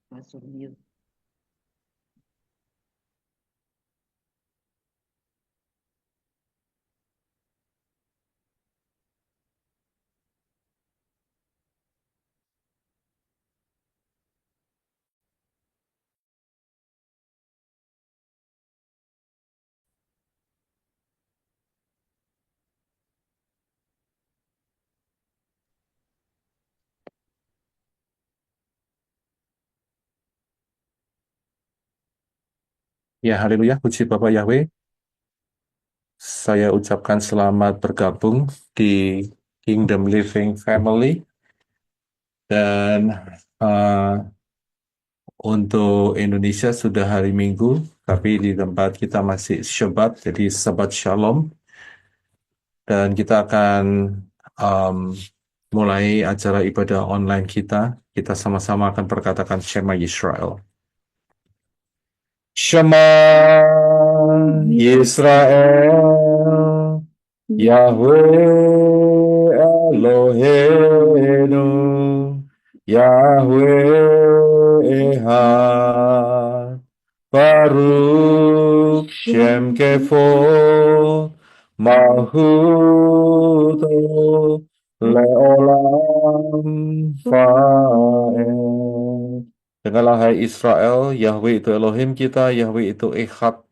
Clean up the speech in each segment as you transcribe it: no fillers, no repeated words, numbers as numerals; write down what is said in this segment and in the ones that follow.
Masuk mute. Ya, haleluya, puji Bapak Yahweh. Saya ucapkan selamat bergabung di Kingdom Living Family. Dan uh, untuk Indonesia sudah hari Minggu, tapi di tempat kita masih Shabbat, jadi Sabat Shalom. Dan kita akan um, mulai acara ibadah online kita. Kita sama-sama akan perkatakan Shema Yisrael. Shema Yisrael, Yahweh Eloheinu, Yahweh Echad, Baruch Shem Kefo, Malchuto Leolam Vaed. Dengarlah hai Israel, Yahweh itu Elohim kita, Yahweh itu Echad.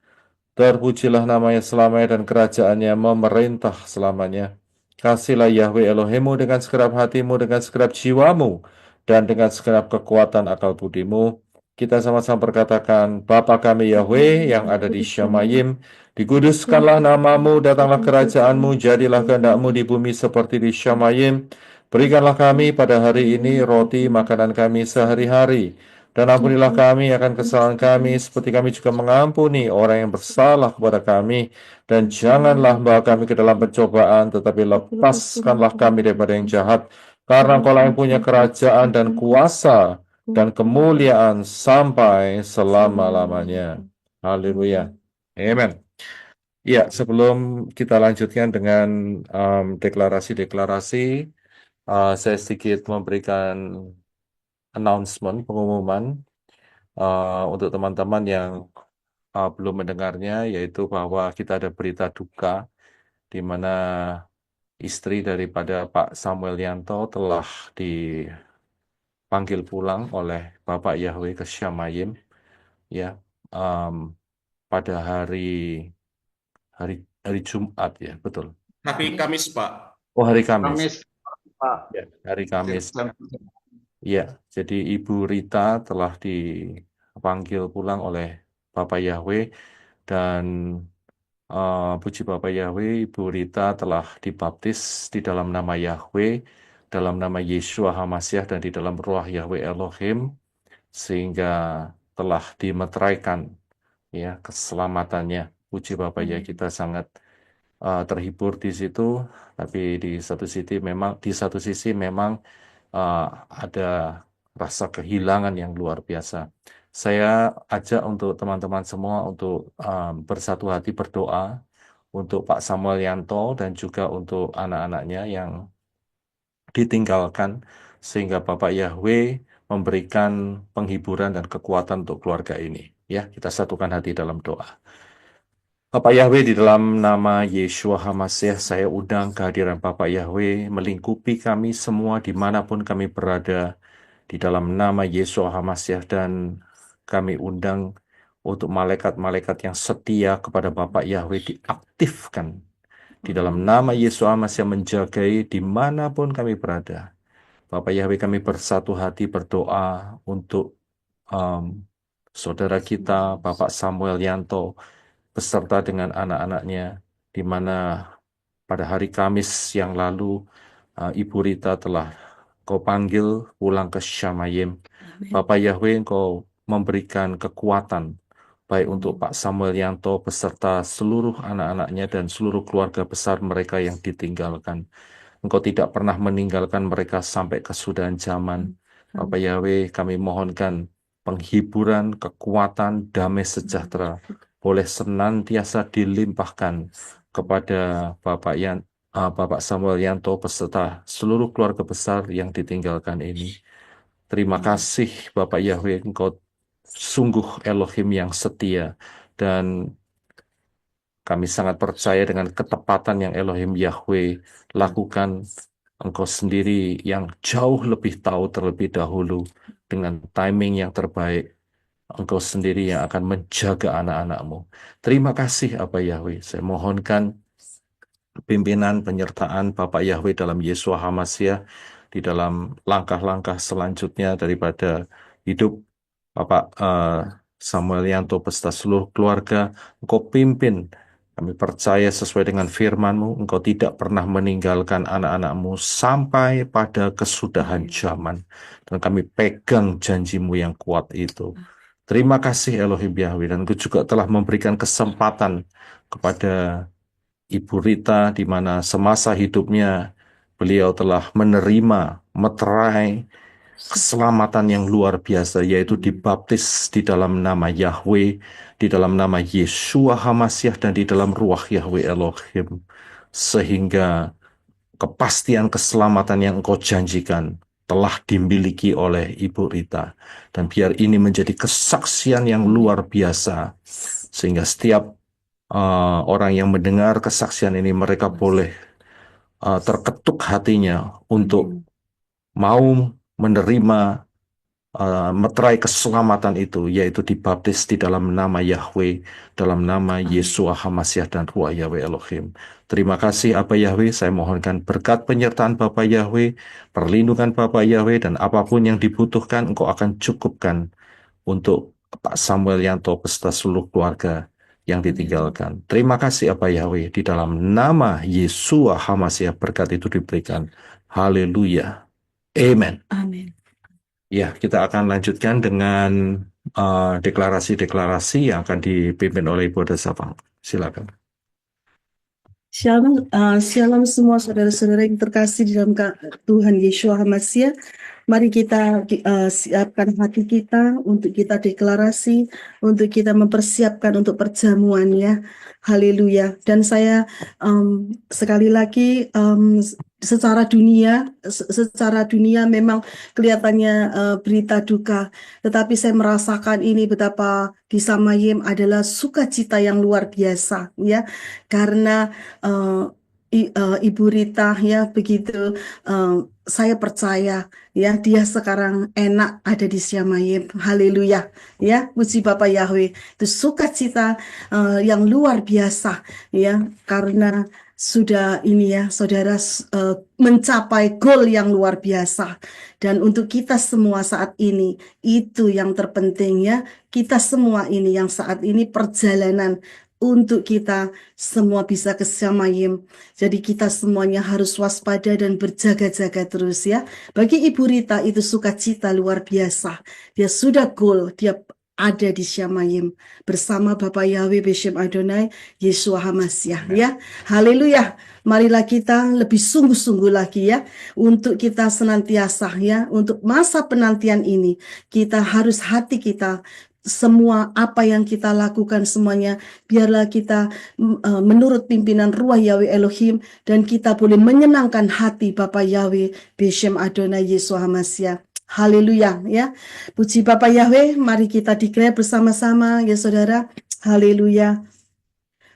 Terpujilah namanya selamanya dan kerajaannya memerintah selamanya. Kasihlah Yahweh Elohimmu dengan segenap hatimu, dengan segenap jiwamu, dan dengan segenap kekuatan akal budimu. Kita sama-sama berkatakan, Bapa kami Yahweh yang ada di Syamayim, dikuduskanlah namamu, datanglah kerajaanmu, jadilah kehendakmu di bumi seperti di Syamayim. Berikanlah kami pada hari ini roti makanan kami sehari-hari. Dan ampunilah kami akan kesalahan kami, seperti kami juga mengampuni orang yang bersalah kepada kami. Dan janganlah membawa kami ke dalam pencobaan, tetapi lepaskanlah kami daripada yang jahat. Karena Engkau lah yang punya kerajaan dan kuasa dan kemuliaan sampai selama-lamanya. Haleluya. Amen. Ya, sebelum kita lanjutkan dengan deklarasi-deklarasi, saya sedikit memberikan announcement, pengumuman untuk teman-teman yang belum mendengarnya, yaitu bahwa kita ada berita duka di mana istri daripada Pak Samuel Yanto telah dipanggil pulang oleh Bapak Yahweh ke Syamayim, ya, em, pada hari hari Jumat, ya, betul. Hari Kamis, Pak. Oh, hari Kamis, Kamis, Pak. ya, hari Kamis. Ya, jadi Ibu Rita telah dipanggil pulang oleh Bapak Yahweh dan puji Bapak Yahweh, Ibu Rita telah dibaptis di dalam nama Yahweh, dalam nama Yeshua HaMashiach dan di dalam Ruah Yahweh Elohim, sehingga telah dimeteraikan ya keselamatannya. Puji Bapak ya, kita sangat terhibur di situ, tapi di satu sisi memang uh, ada rasa kehilangan yang luar biasa. Saya ajak untuk teman-teman semua untuk bersatu hati berdoa untuk Pak Samuel Yanto dan juga untuk anak-anaknya yang ditinggalkan, sehingga Bapak Yahweh memberikan penghiburan dan kekuatan untuk keluarga ini. Ya, kita satukan hati dalam doa. Bapak Yahweh, di dalam nama Yeshua HaMashiach, saya undang kehadiran Bapak Yahweh melingkupi kami semua dimanapun kami berada di dalam nama Yeshua HaMashiach, dan kami undang untuk malaikat-malaikat yang setia kepada Bapak Yahweh diaktifkan di dalam nama Yesus HaMashiach, menjagai dimanapun kami berada. Bapak Yahweh, kami bersatu hati berdoa untuk um, saudara kita, Bapak Samuel Yanto, beserta dengan anak-anaknya, di mana pada hari Kamis yang lalu, Ibu Rita telah Kau panggil pulang ke Syamayim. Bapak Yahweh, Engkau memberikan kekuatan, baik untuk Pak Samuel Yanto beserta seluruh anak-anaknya dan seluruh keluarga besar mereka yang ditinggalkan. Engkau tidak pernah meninggalkan mereka sampai kesudahan zaman. Bapak Yahweh, kami mohonkan penghiburan, kekuatan, damai sejahtera boleh senantiasa dilimpahkan kepada Bapak Samuel Yanto beserta seluruh keluarga besar yang ditinggalkan ini. Terima kasih Bapak Yahweh, Engkau sungguh Elohim yang setia, dan kami sangat percaya dengan ketepatan yang Elohim Yahweh lakukan. Engkau sendiri yang jauh lebih tahu terlebih dahulu dengan timing yang terbaik. Engkau sendiri yang akan menjaga anak-anak-Mu. Terima kasih Abah Yahweh. Saya mohonkan pimpinan penyertaan Bapak Yahweh dalam Yesua HaMashiach di dalam langkah-langkah selanjutnya daripada hidup Bapak Samuel Yanto beserta seluruh keluarga. Engkau pimpin. Kami percaya sesuai dengan firman-Mu, Engkau tidak pernah meninggalkan anak-anak-Mu sampai pada kesudahan zaman. Dan kami pegang janji-Mu yang kuat itu. Terima kasih Elohim Yahweh, dan Engkau juga telah memberikan kesempatan kepada Ibu Rita, di mana semasa hidupnya beliau telah menerima meterai keselamatan yang luar biasa, yaitu dibaptis di dalam nama Yahweh, di dalam nama Yesua HaMashiach, dan di dalam ruah Yahweh Elohim. Sehingga kepastian keselamatan yang Engkau janjikan telah dimiliki oleh Ibu Rita. Dan biar ini menjadi kesaksian yang luar biasa, sehingga setiap orang yang mendengar kesaksian ini, mereka boleh terketuk hatinya untuk mau menerima meterai keselamatan itu, yaitu dibaptis di dalam nama Yahweh, dalam nama Yesua HaMashiach dan Ruach Yahweh Elohim. Terima kasih Abah Yahweh, saya mohonkan berkat penyertaan Bapak Yahweh, perlindungan Bapak Yahweh, dan apapun yang dibutuhkan Engkau akan cukupkan untuk Pak Samuel Yanto beserta seluruh keluarga yang ditinggalkan. Terima kasih Abah Yahweh, di dalam nama Yesua HaMashiach berkat itu diberikan. Haleluya. Amen. Amin. Ya, kita akan lanjutkan dengan deklarasi-deklarasi yang akan dipimpin oleh Ibu Ada Sapang. Silakan. Shalom, shalom semua saudara-saudara yang terkasih di dalam Tuhan Yesua HaMashiach. Mari kita siapkan hati kita untuk kita deklarasi, untuk kita mempersiapkan untuk perjamuan ya. Haleluya. Dan saya sekali lagi secara dunia memang kelihatannya berita duka, tetapi saya merasakan ini betapa di Samayim adalah sukacita yang luar biasa ya, karena Ibu Rita ya begitu, saya percaya ya dia sekarang enak ada di Samayim. Haleluya ya, puji Bapak Yahweh. Itu sukacita yang luar biasa ya, karena sudah ini ya saudara, mencapai goal yang luar biasa. Dan untuk kita semua saat ini itu yang terpenting ya, kita semua ini yang saat ini perjalanan untuk kita semua bisa ke Samayim. Jadi kita semuanya harus waspada dan berjaga-jaga terus ya. Bagi Ibu Rita itu sukacita luar biasa. Dia sudah goal, dia ada di Samayim bersama Bapak Yahweh Beshem Adonai Yesua HaMashiach ya. Haleluya. Marilah kita lebih sungguh-sungguh lagi ya, untuk kita senantiasa ya, untuk masa penantian ini kita harus hati kita, semua apa yang kita lakukan semuanya, biarlah kita menurut pimpinan Ruach Yahweh Elohim, dan kita boleh menyenangkan hati Bapak Yahweh Beshem Adonai Yesua HaMashiach. Haleluya ya. Puji Bapak Yahweh, mari kita declare bersama-sama ya saudara. Haleluya.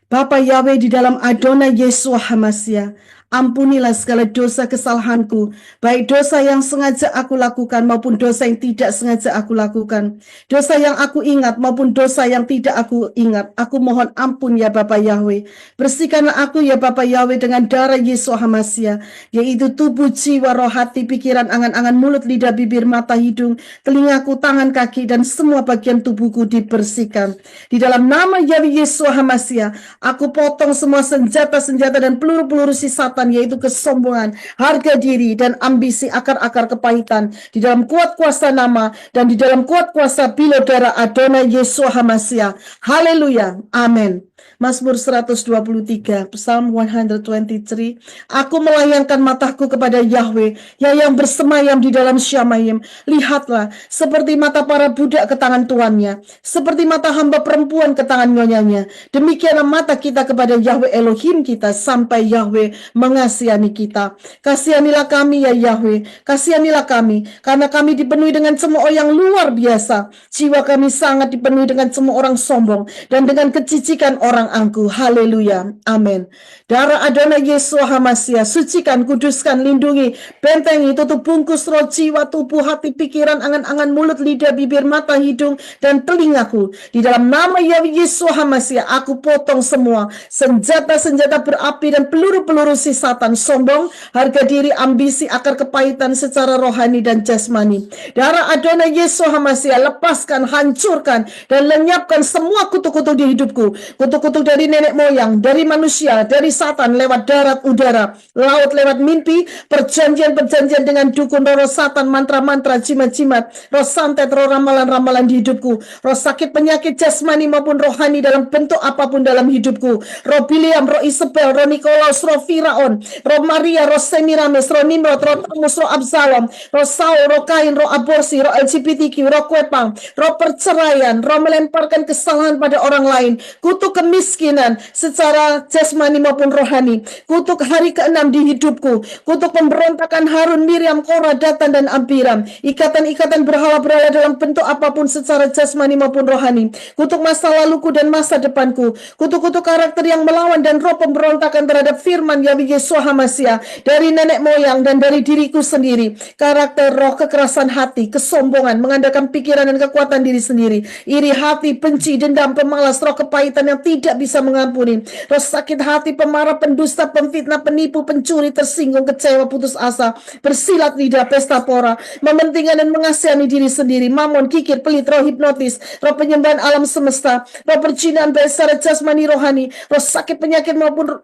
Bapak Yahweh di dalam Adonai Yesua HaMashiach, ampunilah segala dosa kesalahanku, baik dosa yang sengaja aku lakukan maupun dosa yang tidak sengaja aku lakukan, dosa yang aku ingat maupun dosa yang tidak aku ingat. Aku mohon ampun ya Bapak Yahweh. Bersihkanlah aku ya Bapak Yahweh dengan darah Yesua HaMashiach, yaitu tubuh, jiwa, roh, hati, pikiran, angan-angan, mulut, lidah, bibir, mata, hidung, telingaku, tangan, kaki, dan semua bagian tubuhku dibersihkan. Di dalam nama Yahweh Yesua HaMashiach, aku potong semua senjata-senjata dan peluru-peluru si Satan, yaitu kesombongan, harga diri, dan ambisi, akar-akar kepahitan, di dalam kuat kuasa nama dan di dalam kuat kuasa bila darah Adonai Yesua HaMashiach. Haleluya. Amin. Mazmur 123, Psalm 123. Aku melayangkan mataku kepada Yahweh, ya yang bersemayam di dalam Syamayim. Lihatlah, seperti mata para budak ke tangan tuannya, seperti mata hamba perempuan ke tangan nyonyanya. Demikianlah mata kita kepada Yahweh Elohim kita, sampai Yahweh mengasihani kita. Kasihanilah kami ya Yahweh, kasihanilah kami, karena kami dipenuhi dengan cemooh yang luar biasa. Jiwa kami sangat dipenuhi dengan cemooh orang sombong, dan dengan kecicikan orang angkuh. Haleluya, amin. Darah Adonai Yeshua HaMashiach, sucikan, kuduskan, lindungi, bentengi, tutup bungkus roh, jiwa, tubuh, hati, pikiran, angan-angan, mulut, lidah, bibir, mata, hidung, dan telingaku. Di dalam nama Yahweh Yeshua HaMashiach, aku potong semua senjata-senjata berapi dan peluru-peluru si Satan, sombong, harga diri, ambisi, akar kepahitan secara rohani dan jasmani. Darah Adonai Yeshua HaMashiach, lepaskan, hancurkan, dan lenyapkan semua kutuk-kutuk di hidupku. Kutuk-kutuk dari nenek moyang, dari manusia, dari Satan, lewat darat, udara, laut, lewat mimpi, perjanjian-perjanjian dengan dukun, roh Satan, mantra-mantra, jimat-jimat, roh santet, roh ramalan-ramalan di hidupku, roh sakit penyakit jasmani maupun rohani dalam bentuk apapun dalam hidupku, roh Biliam, roh Isabel, roh Nikolaus, roh Firaun, roh Maria, roh Semiramis, roh Nimrod, roh Tamus, roh Absalom, roh Saul, roh Kain, roh aborsi, roh LGBTQ, roh Kwepang, roh perceraian, roh melemparkan kesalahan pada orang lain, kutuk kemiskinan secara jasmani maupun rohani, kutuk hari ke-6 di hidupku, kutuk pemberontakan Harun, Miriam, Korah, Datan, dan Abiram, ikatan-ikatan berhala-berhala dalam bentuk apapun secara jasmani maupun rohani, kutuk masa laluku dan masa depanku, kutuk-kutuk karakter yang melawan dan roh pemberontakan terhadap firman Yahweh Yeshua HaMashiach dari nenek moyang dan dari diriku sendiri, karakter roh kekerasan hati, kesombongan, mengandalkan pikiran dan kekuatan diri sendiri, iri hati, benci, dendam, pemalas, roh kepahitan yang tidak bisa mengampuni, roh sakit hati, pemarah, pendusta, pemfitnah, penipu, pencuri, tersinggung, kecewa, putus asa, bersilat lidah, pesta pora, mementingkan dan mengasihani diri sendiri, mamon, kikir, pelit, roh hipnotis, roh penyembahan alam semesta, roh perjinaan baik secara jasmani rohani, roh sakit penyakit maupun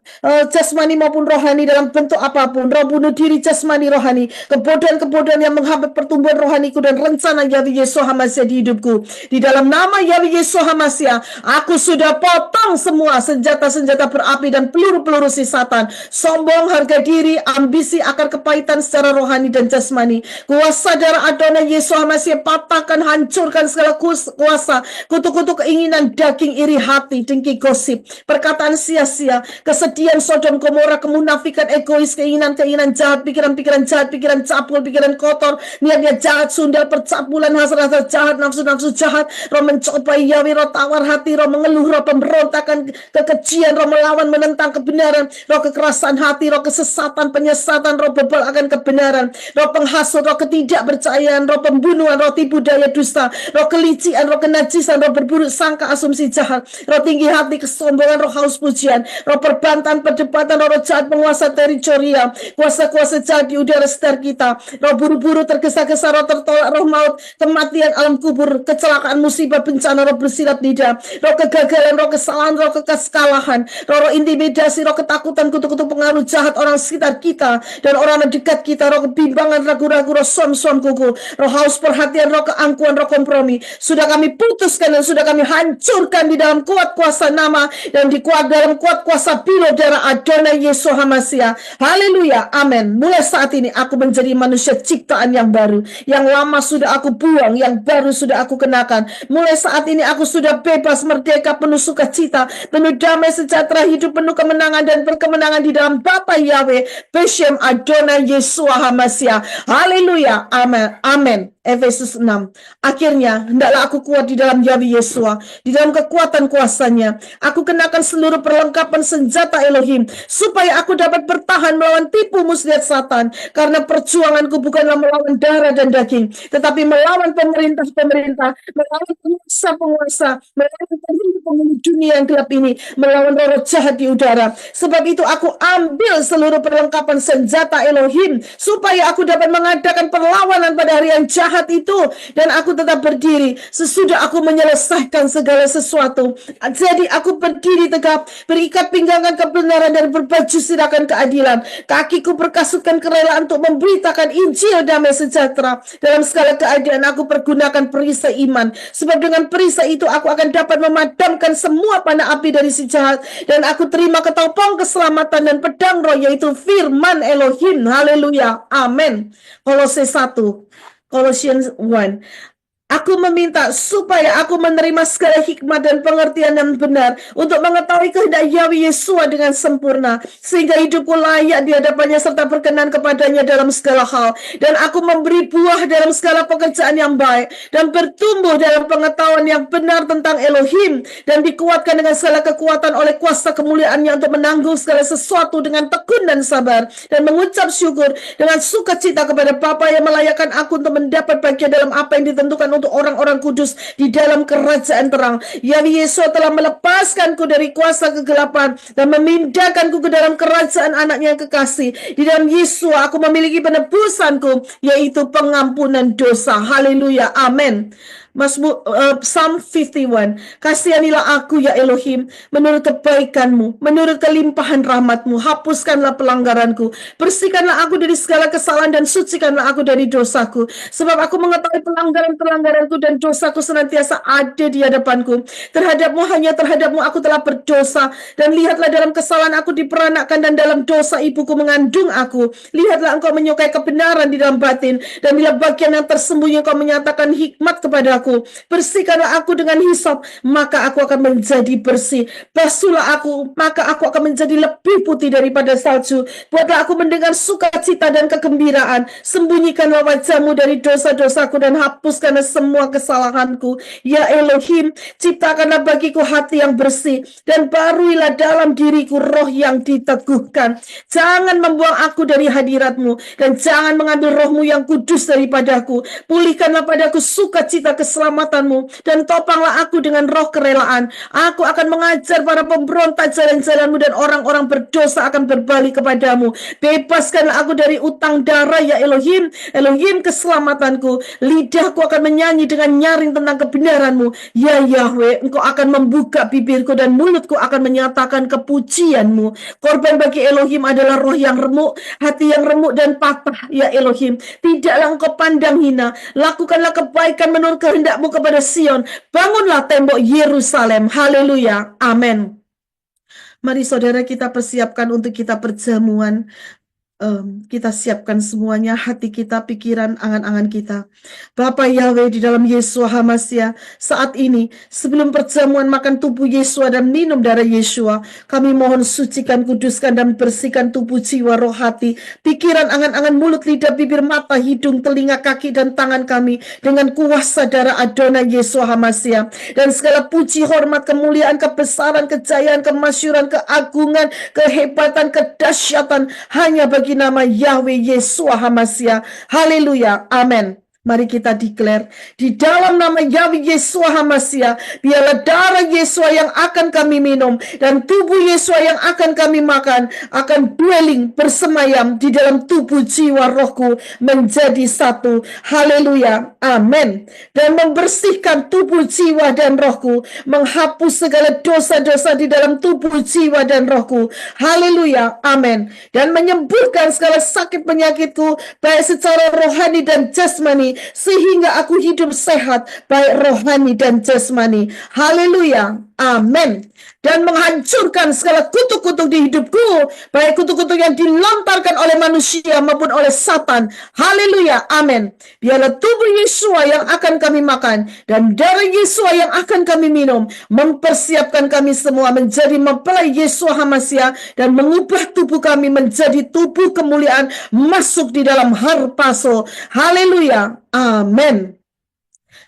jasmani maupun rohani dalam bentuk apapun, roh bunuh diri jasmani rohani, kebodohan-kebodohan yang menghambat pertumbuhan rohaniku dan rencana Yahweh Yeshua HaMashiach di hidupku. Di dalam nama Yahweh Yeshua HaMashiach, aku sudah potong semua senjata-senjata berapi dan peluru-peluru si Satan, sombong, harga diri, ambisi, akar kepahitan secara rohani dan jasmani. Kuasa darah Adonai Yeshua HaMashiach, patahkan, hancurkan segala kuasa, kutuk-kutuk keinginan daging, iri hati, dengki, gosip, perkataan sia-sia, kesedihan, Sodom, Gomora, kemunafikan, egois, keinginan-keinginan jahat, pikiran-pikiran jahat, pikiran capul, pikiran kotor, niat-niat jahat, sundal, percabulan, hasrat-hasrat jahat, nafsu-nafsu jahat, roh mencobai Yahweh, roh tawar hati, roh mengeluh, roh pemberontakan, kekejian, roh melawan, menentang kebenaran, roh kekerasan hati, roh kesesatan, penyesatan, roh bebal akan kebenaran, roh penghasut, roh ketidakpercayaan, roh pembunuhan, roh tipu daya dusta, roh kelician, roh kenajisan, roh berburuk sangka, asumsi jahat, roh tinggi hati, kesombongan, roh haus pujian, roh perbantan, perdebatan, roh jahat, penguasa teritorial, kuasa-kuasa jahat di udara sekitar kita, roh buru-buru, tergesa-gesa, roh tertolak, roh maut, kematian, alam kubur, kecelakaan, musibah, bencana, roh bersilat lidah, roh kegagalan, roh kesalahan, roh kekalahan, roh intimidasi, roh ketakutan, kutuk-kutuk pengaruh jahat orang sekitar kita dan orang dekat kita, roh kebimbangan, ragu-ragu, roh suam-suam kuku, roh haus perhatian, roh keangkuhan, roh kompromi, sudah kami putuskan dan sudah kami hancurkan di dalam kuat kuasa nama dan di dalam kuat kuasa bilo darah Adonai Yeshua HaMashiach. Haleluya, amin. Mulai saat ini aku menjadi manusia ciptaan yang baru, yang lama sudah aku buang, yang baru sudah aku kenakan. Mulai saat ini aku sudah bebas, merdeka, penuh sukacita, penuh damai sejahtera, hidup penuh kemenangan dan berkemenangan di dalam Bapa Yahweh Beshem Adonai Yeshua HaMashiach. Haleluya, amin, amin. Efesus 6. Akhirnya hendaklah aku kuat di dalam Yahweh Yeshua, di dalam kekuatan kuasanya. Aku kenakan seluruh perlengkapan senjata Elohim, supaya aku dapat bertahan melawan tipu muslihat Satan. Karena perjuanganku bukanlah melawan darah dan daging, tetapi melawan pemerintah-pemerintah, melawan penguasa-penguasa, melawan penghulu dunia yang gelap ini, melawan roh jahat di udara. Sebab itu aku ambil seluruh perlengkapan senjata Elohim, supaya aku dapat mengadakan perlawanan pada hari yang jahat jahat itu, dan aku tetap berdiri sesudah aku menyelesaikan segala sesuatu. Jadi aku berdiri tegap, berikat pinggangan kebenaran dan berbaju sirakan keadilan. Kakiku berkasutkan kerelaan untuk memberitakan Injil damai sejahtera. Dalam segala keadaan aku pergunakan perisai iman, sebab dengan perisai itu aku akan dapat memadamkan semua panah api dari si jahat, dan aku terima ketopong keselamatan dan pedang roh, yaitu firman Elohim. Haleluya, amin. Kolose 1, Colossians 1. Aku meminta supaya aku menerima segala hikmat dan pengertian yang benar untuk mengetahui kehendak Yahweh Yeshua dengan sempurna, sehingga hidupku layak di hadapannya serta berkenan kepadanya dalam segala hal, dan aku memberi buah dalam segala pekerjaan yang baik dan bertumbuh dalam pengetahuan yang benar tentang Elohim, dan dikuatkan dengan segala kekuatan oleh kuasa kemuliaannya untuk menanggung segala sesuatu dengan tekun dan sabar, dan mengucap syukur dengan sukacita kepada Bapa yang melayakkan aku untuk mendapat bagian dalam apa yang ditentukan untuk orang-orang kudus di dalam kerajaan terang. Yahweh Yeshua telah melepaskanku dari kuasa kegelapan dan memindahkanku ke dalam kerajaan anaknya yang kekasih. Di dalam Yeshua aku memiliki penebusanku, yaitu pengampunan dosa. Haleluya, amin. Psalm 51. Kasihanilah aku ya Elohim, menurut kebaikanmu, menurut kelimpahan rahmatmu, hapuskanlah pelanggaranku, bersihkanlah aku dari segala kesalahan dan sucikanlah aku dari dosaku, sebab aku mengetahui pelanggaran-pelanggaranku dan dosaku senantiasa ada di hadapanku. Hanya terhadapmu aku telah berdosa, dan lihatlah dalam kesalahan aku diperanakkan, dan dalam dosa ibuku mengandung aku. Lihatlah engkau menyukai kebenaran di dalam batin, dan bila bagian yang tersembunyi engkau menyatakan hikmat kepada aku. Bersihkanlah aku dengan hisap, maka aku akan menjadi bersih. Basuhlah aku, maka aku akan menjadi lebih putih daripada salju. Buatlah aku mendengar sukacita dan kegembiraan. Sembunyikanlah wajahmu dari dosa-dosaku dan hapuskanlah semua kesalahanku. Ya Elohim, ciptakanlah bagiku hati yang bersih, dan baruilah dalam diriku roh yang diteguhkan. Jangan membuang aku dari hadiratmu, dan jangan mengambil rohmu yang kudus daripadaku. Pulihkanlah padaku sukacita keselamatanmu, dan topanglah aku dengan roh kerelaan. Aku akan mengajar para pemberontak jalan-jalanmu, dan orang-orang berdosa akan berbalik kepadamu. Bebaskanlah aku dari utang darah ya Elohim, Elohim keselamatanku. Lidahku akan menyanyi dengan nyaring tentang kebenaranmu. Ya Yahweh, engkau akan membuka bibirku, dan mulutku akan menyatakan kepujianmu. Korban bagi Elohim adalah roh yang remuk, hati yang remuk dan patah ya Elohim. Tidaklah engkau pandang hina. Lakukanlah kebaikan menurut kehendakmu kepada Sion. Bangunlah tembok Yerusalem. Haleluya, amin. Mari saudara kita persiapkan untuk kita perjamuan. Kita siapkan semuanya, hati kita, pikiran, angan-angan kita. Bapa Yahweh, di dalam Yeshua HaMashiach, saat ini sebelum perjamuan makan tubuh Yeshua dan minum darah Yeshua, kami mohon sucikan, kuduskan, dan bersihkan tubuh, jiwa, roh, hati, pikiran, angan-angan, mulut, lidah, bibir, mata, hidung, telinga, kaki, dan tangan kami dengan kuasa darah Adonai Yeshua HaMashiach. Dan segala puji, hormat, kemuliaan, kebesaran, kejayaan, kemasyuran, keagungan, kehebatan, kedahsyatan hanya bagi nama Yahweh Yeshua HaMashiach. Haleluya, amin. Mari kita declare, di dalam nama Yahweh Yeshua HaMashiach, biarlah darah Yeshua yang akan kami minum dan tubuh Yeshua yang akan kami makan akan dwelling, bersemayam di dalam tubuh, jiwa, rohku menjadi satu. Haleluya, amin. Dan membersihkan tubuh, jiwa, dan rohku, menghapus segala dosa-dosa di dalam tubuh, jiwa, dan rohku. Haleluya, amin. Dan menyembuhkan segala sakit penyakitku, baik secara rohani dan jasmani, sehingga aku hidup sehat, baik rohani dan jasmani. Haleluya, amin. Dan menghancurkan segala kutuk-kutuk di hidupku, baik kutuk-kutuk yang dilontarkan oleh manusia maupun oleh Satan. Haleluya, amin. Biarlah tubuh Yeshua yang akan kami makan dan darah Yeshua yang akan kami minum mempersiapkan kami semua menjadi mempelai Yeshua HaMashiach, dan mengubah tubuh kami menjadi tubuh kemuliaan masuk di dalam harpaso. Haleluya, amin.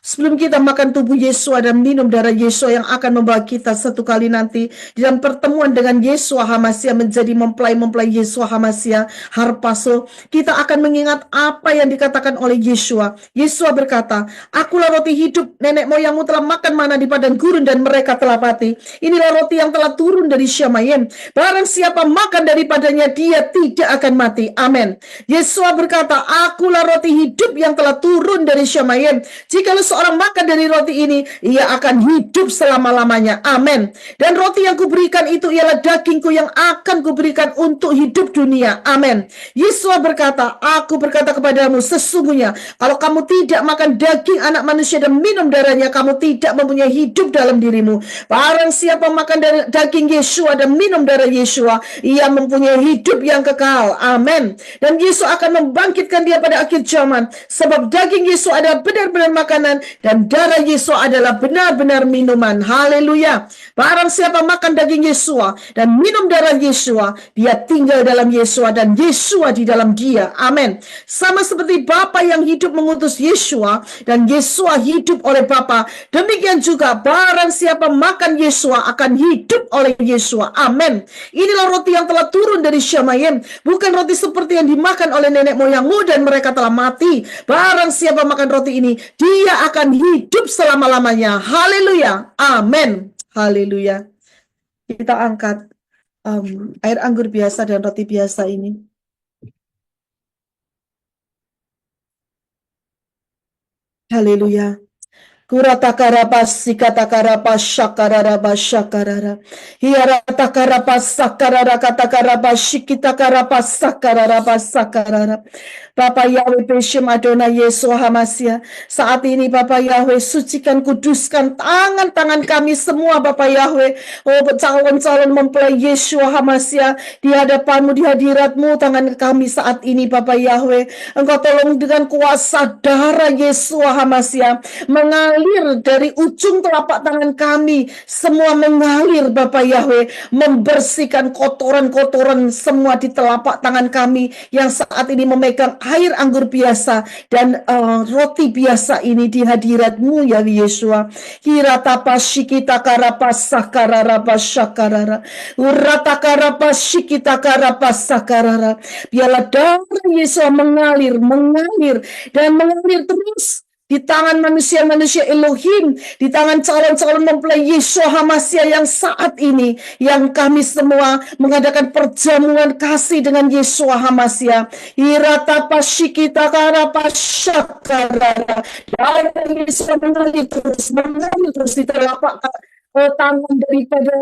Sebelum kita makan tubuh Yesua dan minum darah Yesua yang akan membawa kita satu kali nanti di dalam pertemuan dengan Yesua HaMasiah menjadi mempelai-mempelai Yesua HaMasiah Harpaso, kita akan mengingat apa yang dikatakan oleh Yesua. Yesua berkata, "Akulah roti hidup, nenek moyangmu telah makan mana di padang gurun dan mereka telah mati. Inilah roti yang telah turun dari Syamayim. Barang siapa makan daripadanya, dia tidak akan mati." Amin. Yesua berkata, "Akulah roti hidup yang telah turun dari Syamayim. Jikalau seorang makan dari roti ini, ia akan hidup selama-lamanya." Amin. Dan roti yang kuberikan itu ialah dagingku yang akan kuberikan untuk hidup dunia. Amin. Yesus berkata, "Aku berkata kepadamu, sesungguhnya kalau kamu tidak makan daging anak manusia dan minum darahnya, kamu tidak mempunyai hidup dalam dirimu. Barang siapa makan dari daging Yesua dan minum darah Yesua, ia mempunyai hidup yang kekal." Amin. Dan Yesus akan membangkitkan dia pada akhir zaman, sebab daging Yesus adalah benar-benar makanan dan darah Yesus adalah benar-benar minuman. Haleluya. Barang siapa makan daging Yesua dan minum darah Yesua, dia tinggal dalam Yesua dan Yesua di dalam dia. Amin. Sama seperti Bapa yang hidup mengutus Yesua dan Yesua hidup oleh Bapa, demikian juga barang siapa makan Yesua akan hidup oleh Yesua. Amin. Inilah roti yang telah turun dari Syamayim, bukan roti seperti yang dimakan oleh nenek moyangmu dan mereka telah mati. Barang siapa makan roti ini, dia akan hidup selama-lamanya. Haleluya. Amin. Haleluya. Kita angkat air anggur biasa dan roti biasa ini. Haleluya. Kuratakarabas sikatakarabas syakararabas syakarara. Hiaratakarabas sakarara katakarabas shikitakarabas sakararabas sakarara. Bapak Yahweh Beshem Adonai Yesua HaMasiah, saat ini Bapak Yahweh, sucikan, kuduskan tangan-tangan kami semua Bapak Yahweh. Oh, calon-calon mempelai Yesua HaMasiah, di hadapanmu, di hadiratmu, tangan kami saat ini Bapak Yahweh. Engkau tolong dengan kuasa darah Yesua HaMasiah mengalir dari ujung telapak tangan kami, semua mengalir Bapak Yahweh, membersihkan kotoran-kotoran semua di telapak tangan kami yang saat ini memegang air anggur biasa dan roti biasa ini di hadiratmu ya Yesua. Hiratapa shikita karapa sakarara sakarara. Urataka shikita karapa sakarara. Biarlah darah Yesua mengalir dan mengalir terus di tangan manusia-manusia Elohim, di tangan calon-calon mempelai Yesua HaMasiah yang saat ini, yang kami semua mengadakan perjamuan kasih dengan Yesua HaMasiah. Hiratapa shikita karapa syakarara. Dan Yesua mengalir terus di telapak tangan daripada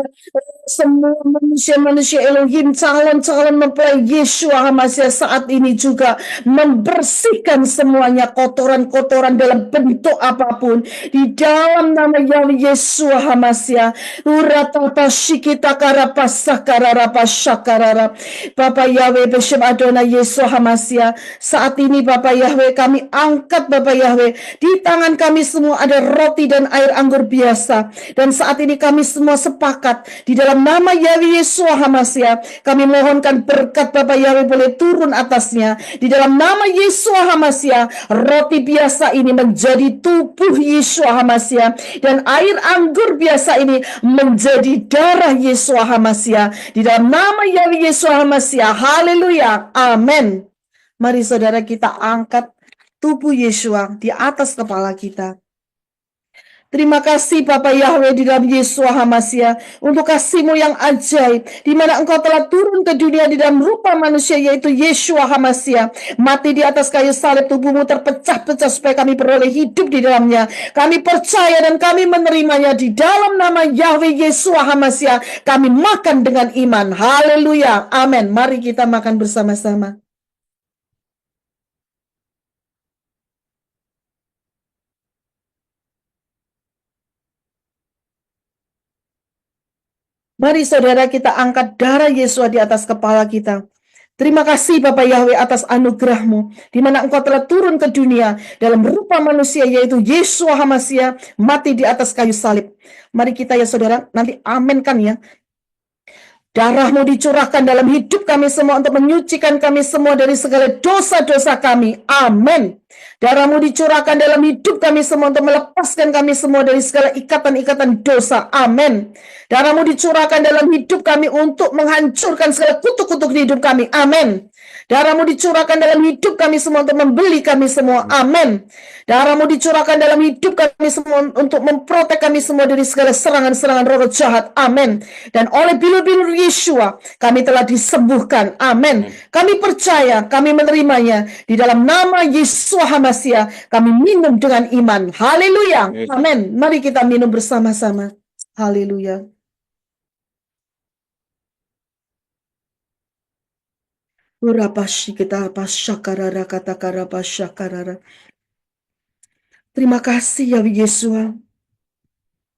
semua manusia-manusia Elohim, calon-calon mempelai Yesua HaMasiah saat ini juga membersihkan semuanya kotoran-kotoran dalam bentuk apapun di dalam nama Yahweh Yesua HaMasiah. Uratapa shikita karapa sakararapa syakarara. Bapak Yahweh Beshem Adonai Yesua HaMasiah, saat ini Bapak Yahweh, kami angkat Bapak Yahweh, di tangan kami semua ada roti dan air anggur biasa, dan saat ini kami semua sepakat di dalam nama Yahweh Yesua HaMasiah, kami mohonkan berkat Bapak Yahweh boleh turun atasnya. Di dalam nama Yesua HaMasiah, roti biasa ini menjadi tubuh Yesua HaMasiah, dan air anggur biasa ini menjadi darah Yesua HaMasiah. Di dalam nama Yahweh Yesua HaMasiah, haleluya, amin. Mari saudara kita angkat tubuh Yesua di atas kepala kita. Terima kasih Bapak Yahweh di dalam Yesua HaMasiah untuk kasih-Mu yang ajaib, di mana Engkau telah turun ke dunia di dalam rupa manusia, yaitu Yesua HaMasiah, mati di atas kayu salib, tubuh-Mu terpecah-pecah supaya kami beroleh hidup di dalamnya. Kami percaya dan kami menerimanya di dalam nama Yahweh Yesua HaMasiah. Kami makan dengan iman. Haleluya, amin. Mari kita makan bersama-sama. Mari saudara kita angkat darah Yesua di atas kepala kita. Terima kasih Bapak Yahweh atas anugerah-Mu, di mana Engkau telah turun ke dunia dalam rupa manusia, yaitu Yesua HaMasiah, mati di atas kayu salib. Mari kita ya saudara, nanti aminkan ya. Darah-Mu dicurahkan dalam hidup kami semua untuk menyucikan kami semua dari segala dosa-dosa kami. Amin. Darah-Mu dicurahkan dalam hidup kami semua untuk melepaskan kami semua dari segala ikatan-ikatan dosa. Amin. Darah-Mu dicurahkan dalam hidup kami untuk menghancurkan segala kutuk-kutuk di hidup kami. Amin. Darah-Mu dicurahkan dalam hidup kami semua untuk membeli kami semua. Amin. Darah-Mu dicurahkan dalam hidup kami semua untuk memprotek kami semua dari segala serangan-serangan roh jahat. Amin. Dan oleh bilur-bilur Yeshua, kami telah disembuhkan. Amin. Kami percaya, kami menerimanya. Di dalam nama Yeshua HaMashiach, kami minum dengan iman. Haleluya. Amin. Mari kita minum bersama-sama. Haleluya. Terima kasih ya Yeshua.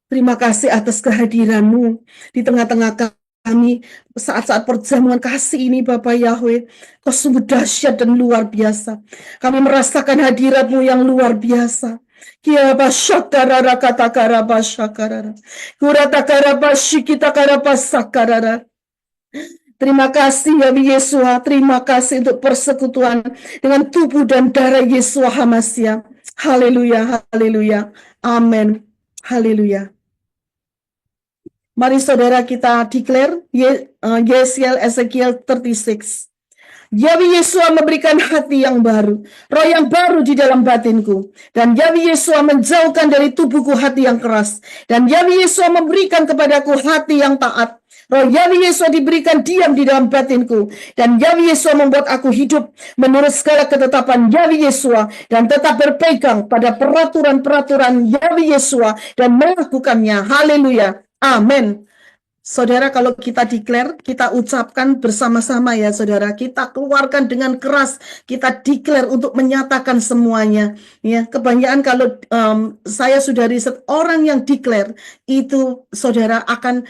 Terima kasih atas kehadiran-Mu di tengah-tengah kami saat-saat perjamuan kasih ini Bapak Yahweh. Kau sungguh dahsyat dan luar biasa. Kami merasakan hadirat-Mu yang luar biasa. Kia basyakarara katakara basyakarara. Kuratakara basyikita kara basakarara. Terima kasih ya Yeshua, terima kasih untuk persekutuan dengan tubuh dan darah Yeshua HaMashiach. Haleluya, haleluya, amin, haleluya. Mari saudara kita declare Yesiel Ezekiel 36. Yahweh Yeshua memberikan hati yang baru, roh yang baru di dalam batinku. Dan Yahweh Yeshua menjauhkan dari tubuhku hati yang keras. Dan Yahweh Yeshua memberikan kepadaku hati yang taat. Roh Yahweh Yeshua diberikan diam di dalam batinku. Dan Yahweh Yeshua membuat aku hidup menurut segala ketetapan Yahweh Yeshua. Dan tetap berpegang pada peraturan-peraturan Yahweh Yeshua. Dan melakukannya. Haleluya. Amin. Saudara, kalau kita declare, kita ucapkan bersama-sama ya saudara, kita keluarkan dengan keras, kita declare untuk menyatakan semuanya. Ya, kebanyakan kalau saya sudah riset, orang yang declare itu saudara akan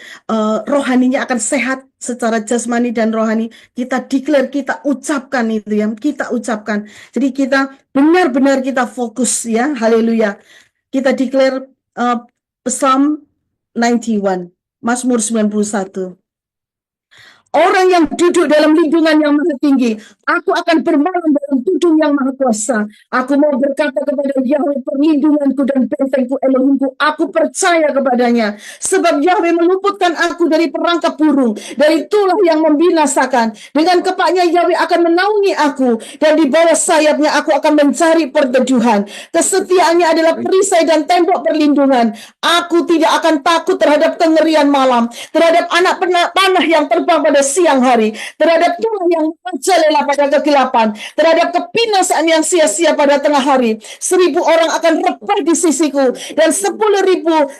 rohaninya akan sehat secara jasmani dan rohani. Kita declare, kita ucapkan itu ya, kita ucapkan. Jadi kita benar-benar kita fokus ya, haleluya. Kita declare Psalm 91. Mazmur 91. Orang yang duduk dalam lindungan yang maha tinggi, aku akan bermalam dalam tudung yang maha kuasa. Aku mau berkata kepada Yahweh, perlindunganku dan bentengku, Elohimku, aku percaya kepadanya. Sebab Yahweh meluputkan aku dari perangkap burung, dari tulah yang membinasakan. Dengan kepaknya Yahweh akan menaungi aku, dan di bawah sayapnya aku akan mencari perteduhan. Kesetiaannya adalah perisai dan tembok perlindungan. Aku tidak akan takut terhadap kengerian malam, terhadap anak panah yang terbang pada siang hari, terhadap tulah yang merajalela pada kegelapan, terhadap kebinasaan yang sia-sia pada tengah hari. 1.000 orang akan rebah di sisiku, dan 10.000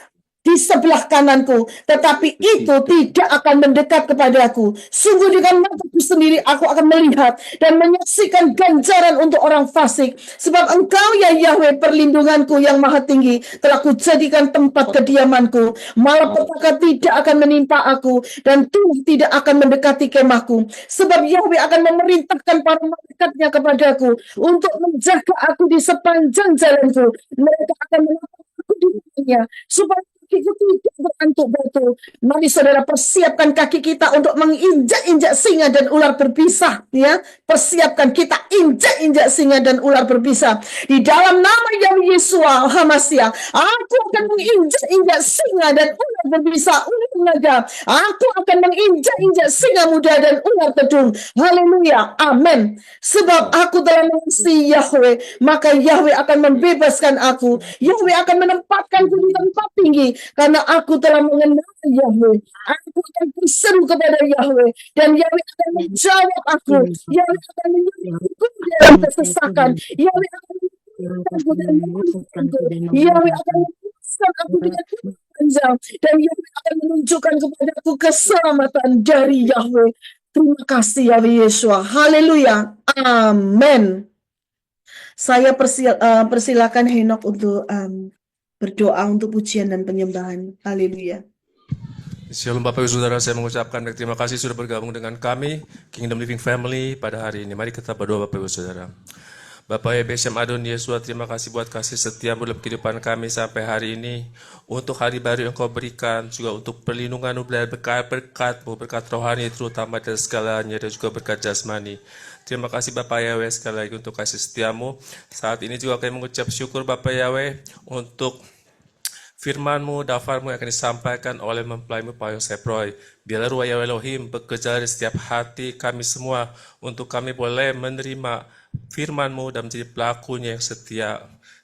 di sebelah kananku, tetapi itu tidak akan mendekat kepadaku. Sungguh dengan mataku sendiri aku akan melihat dan menyaksikan ganjaran untuk orang fasik. Sebab Engkau ya Yahweh perlindunganku yang maha tinggi, telah kujadikan tempat kediamanku. Malapetaka tidak akan menimpa aku, dan tulah tidak akan mendekati kemahku. Sebab Yahweh akan memerintahkan para malaikatnya kepadaku untuk menjaga aku di sepanjang jalanku. Mereka akan menatap aku di depannya, supaya kakiku tidak berantuk batu. Mari saudara persiapkan kaki kita untuk menginjak-injak singa dan ular berbisa, ya. Persiapkan kita injak-injak singa dan ular berbisa. Di dalam nama Yahweh Yeshua HaMashiach, aku akan menginjak-injak singa dan ular berbisa, ular naga. Aku akan menginjak-injak singa muda dan ular tedung. Haleluya. Amin. Sebab aku telah mengasihi Yahweh, maka Yahweh akan membebaskan aku. Yahweh akan menempatkanku di tempat tinggi, karena aku telah mengenal Yahweh. Aku akan berseru kepada Yahweh, dan Yahweh akan menjawab aku. Yahweh akan menyelamatkanku dalam kesesakan. Yahweh akan menyelamatkanku dan memulihkanku. Yahweh akan melepaskan aku dengan panjang, dan Yahweh akan menunjukkan kepadaku keselamatan dari Yahweh. Terima kasih Yahweh Yeshua. Haleluya. Amin. Saya persilakan Henok untuk berdoa untuk pujian dan penyembahan. Haleluya. Shalom Bapak Ibu Saudara, saya mengucapkan terima kasih sudah bergabung dengan kami, Kingdom Living Family pada hari ini. Mari kita berdoa Bapak Ibu Saudara. Bapak Yahweh Syam Adon Yesua, terima kasih buat kasih setiamu dalam kehidupan kami sampai hari ini. Untuk hari baru yang kau berikan, juga untuk perlindunganmu dan berkat-berkatmu, berkat rohani terutama dan segalanya, dan juga berkat jasmani. Terima kasih Bapak Yahweh sekali lagi untuk kasih setiamu. Saat ini juga kami mengucap syukur Bapak Yahweh untuk firman-Mu, dafar-Mu yang akan disampaikan oleh mempelai-Mu Pak Yosef Roy. Biarlah Ruah Yahweh Elohim bekerja di setiap hati kami semua untuk kami boleh menerima firman-Mu dan menjadi pelakunya yang setia.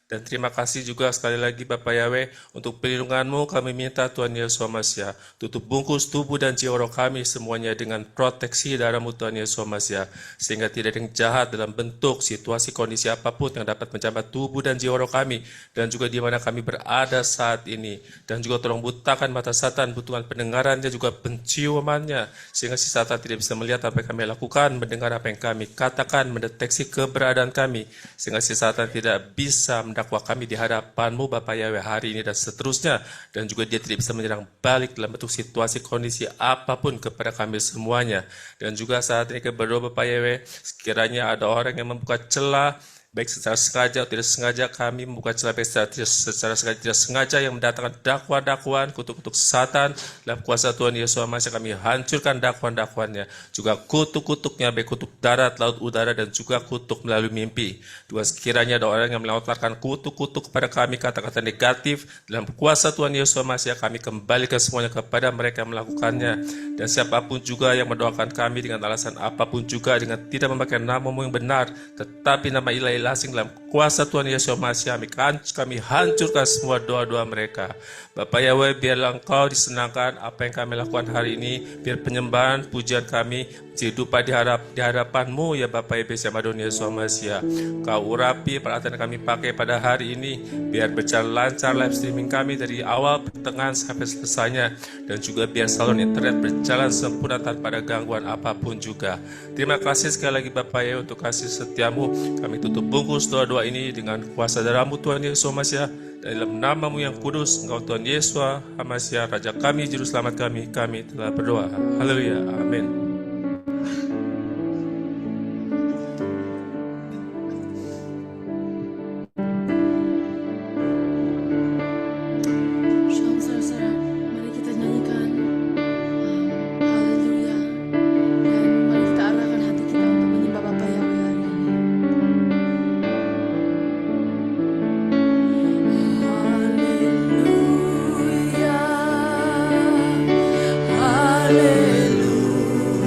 Dan terima kasih juga sekali lagi Bapak Yahweh untuk perlindungan-Mu kami minta Tuhan Yesus Masya. Tutup bungkus tubuh dan jiwa roh kami semuanya dengan proteksi darah-Mu Tuhan Yesus Masya. Sehingga tidak ada yang jahat dalam bentuk, situasi, kondisi apapun yang dapat menjamah tubuh dan jiwa roh kami. Dan juga di mana kami berada saat ini. Dan juga tolong butakan mata Satan, butuhkan pendengarannya juga penciumannya. Sehingga si Satan tidak bisa melihat apa yang kami lakukan, mendengar apa yang kami katakan, mendeteksi keberadaan kami. Sehingga si Satan tidak bisa mendakwa kami di hadapan-Mu Bapak Yahweh hari ini dan seterusnya, dan juga dia tidak bisa menyerang balik dalam bentuk situasi kondisi apapun kepada kami semuanya. Dan juga saat ini kami berdoa Bapak Yahweh, sekiranya ada orang yang membuka celah baik secara sengaja atau tidak sengaja, kami membuka celah baik secara sengaja tidak sengaja yang mendatangkan dakwaan-dakwaan, kutuk-kutuk Satan dalam kuasa Tuhan Yesus Masya, kami hancurkan dakwaan-dakwaannya, juga kutuk-kutuknya baik kutuk darat, laut, udara, dan juga kutuk melalui mimpi. Juga sekiranya ada orang yang melontarkan kutuk-kutuk kepada kami, kata-kata negatif, dalam kuasa Tuhan Yesus Masya, kami kembalikan semuanya kepada mereka yang melakukannya. Dan siapapun juga yang mendoakan kami dengan alasan apapun juga, dengan tidak memakai nama-Mu yang benar, tetapi nama ilahi asing dalam kuasa Tuhan Yesus Masya, kami hancurkan semua doa-doa mereka. Bapak Yahweh, biarlah Engkau disenangkan apa yang kami lakukan hari ini, biar penyembahan, pujian kami hidup di hadapan-Mu ya Bapak Yahweh Syam Adon Yesus Masya. Kau urapi peralatan yang kami pakai pada hari ini, biar berjalan lancar live streaming kami dari awal, pertengahan sampai selesainya, dan juga biar salon internet berjalan sempurna tanpa ada gangguan apapun juga. Terima kasih sekali lagi Bapak Yahweh untuk kasih setiamu. Kami tutup bungkus doa-doa ini dengan kuasa darah-Mu Tuhan Yesus Masya, dan dalam nama-Mu yang kudus, Engkau Tuhan Yesus Masya, Raja kami, Juru Selamat kami telah berdoa. Haleluya, amin. Shalom saudara-saudara, mari kita nyanyikan haleluya, dan mari kita arahkan hati kita untuk menyembah Bapa Yahweh hari ini. Haleluya, haleluya.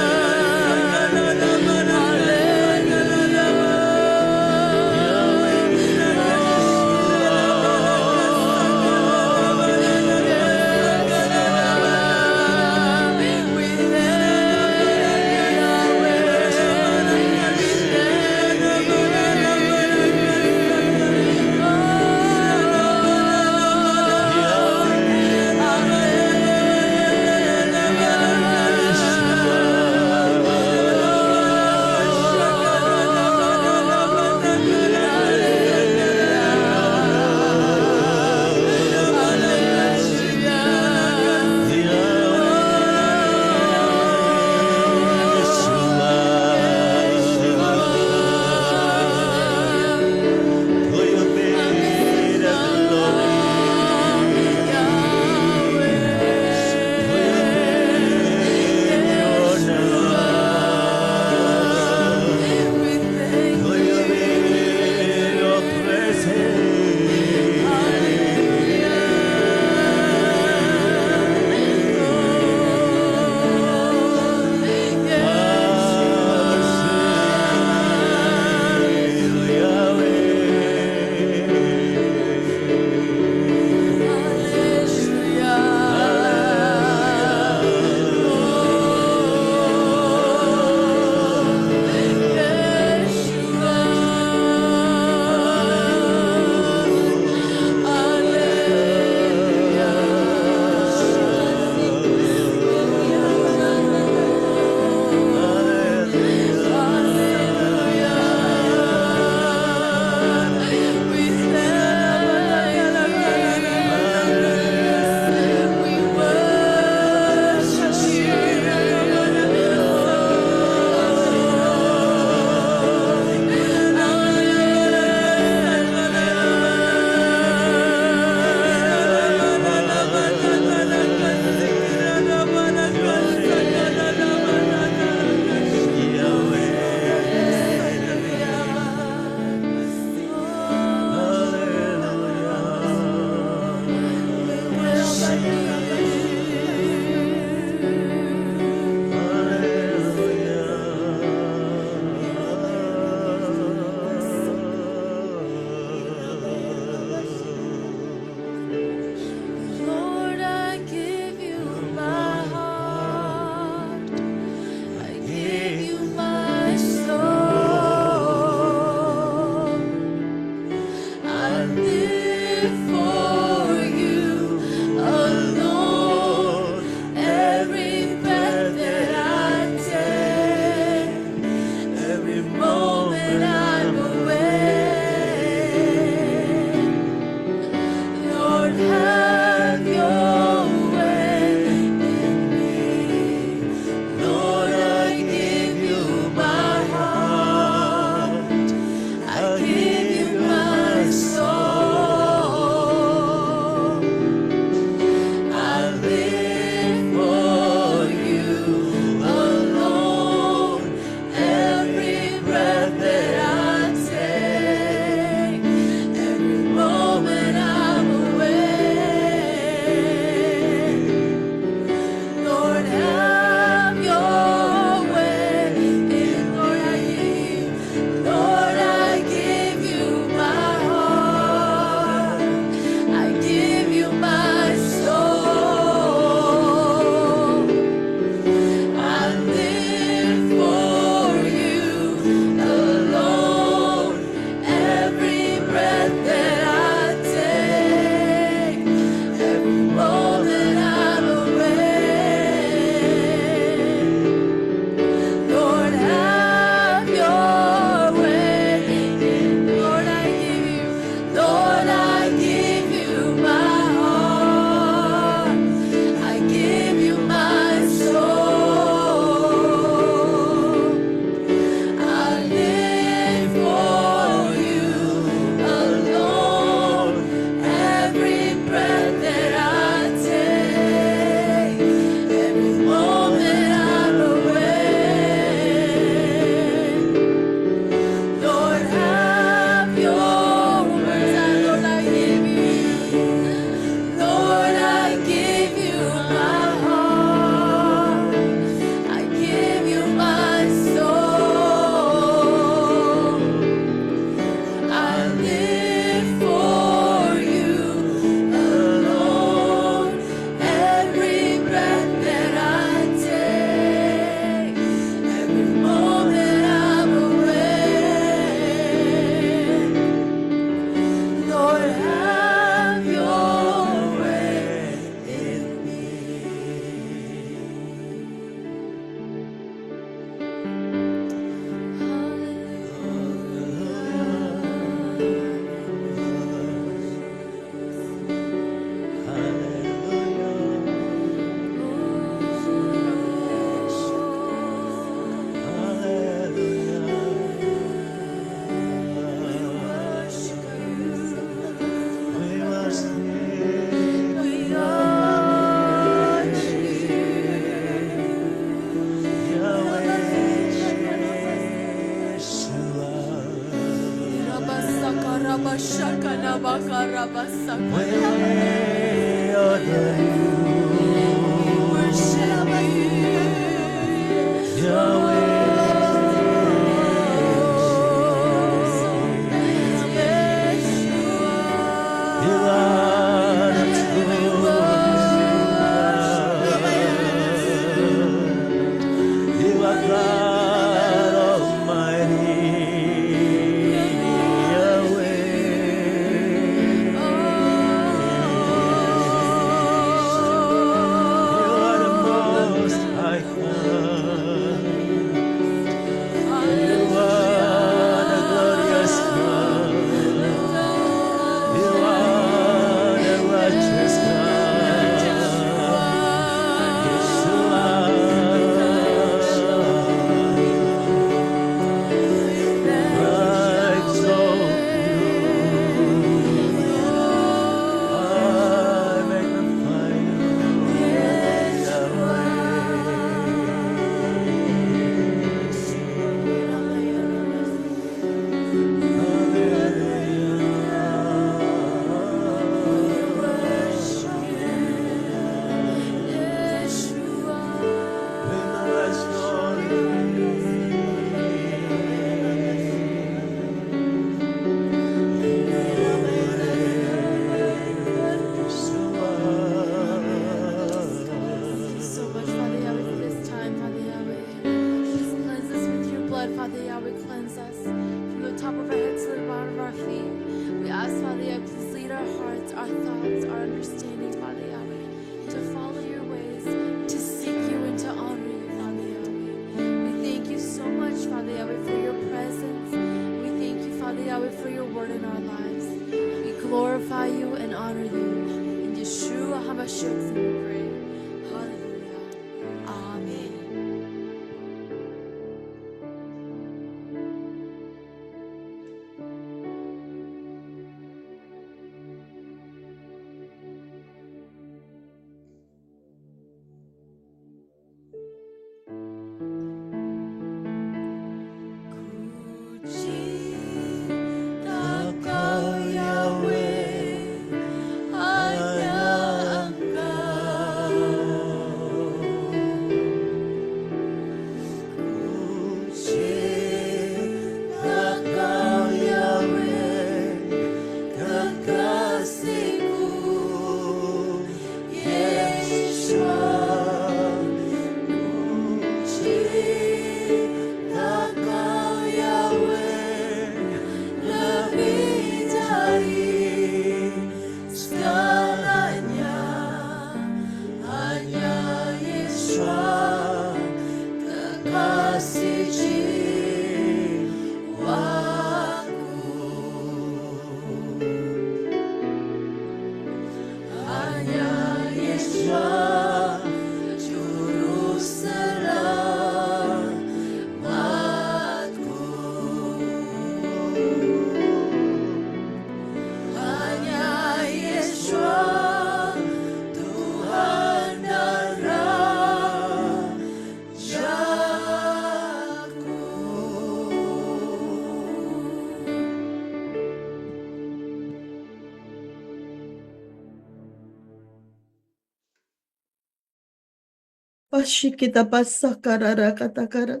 Kita pasah karara kata-kara.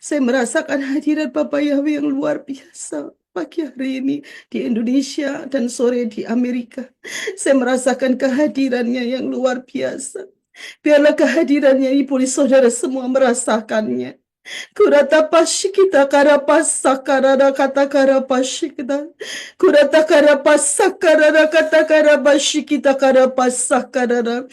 Saya merasakan hadirat Bapak Yahweh yang luar biasa pagi hari ini di Indonesia dan sore di Amerika. Saya merasakan kehadirannya yang luar biasa. Biarlah kehadirannya ini boleh saudara semua merasakannya. Kurata kita karapasa karara kata karapashikita. Kurata karapasa karara kata karapashikita karapasa karara.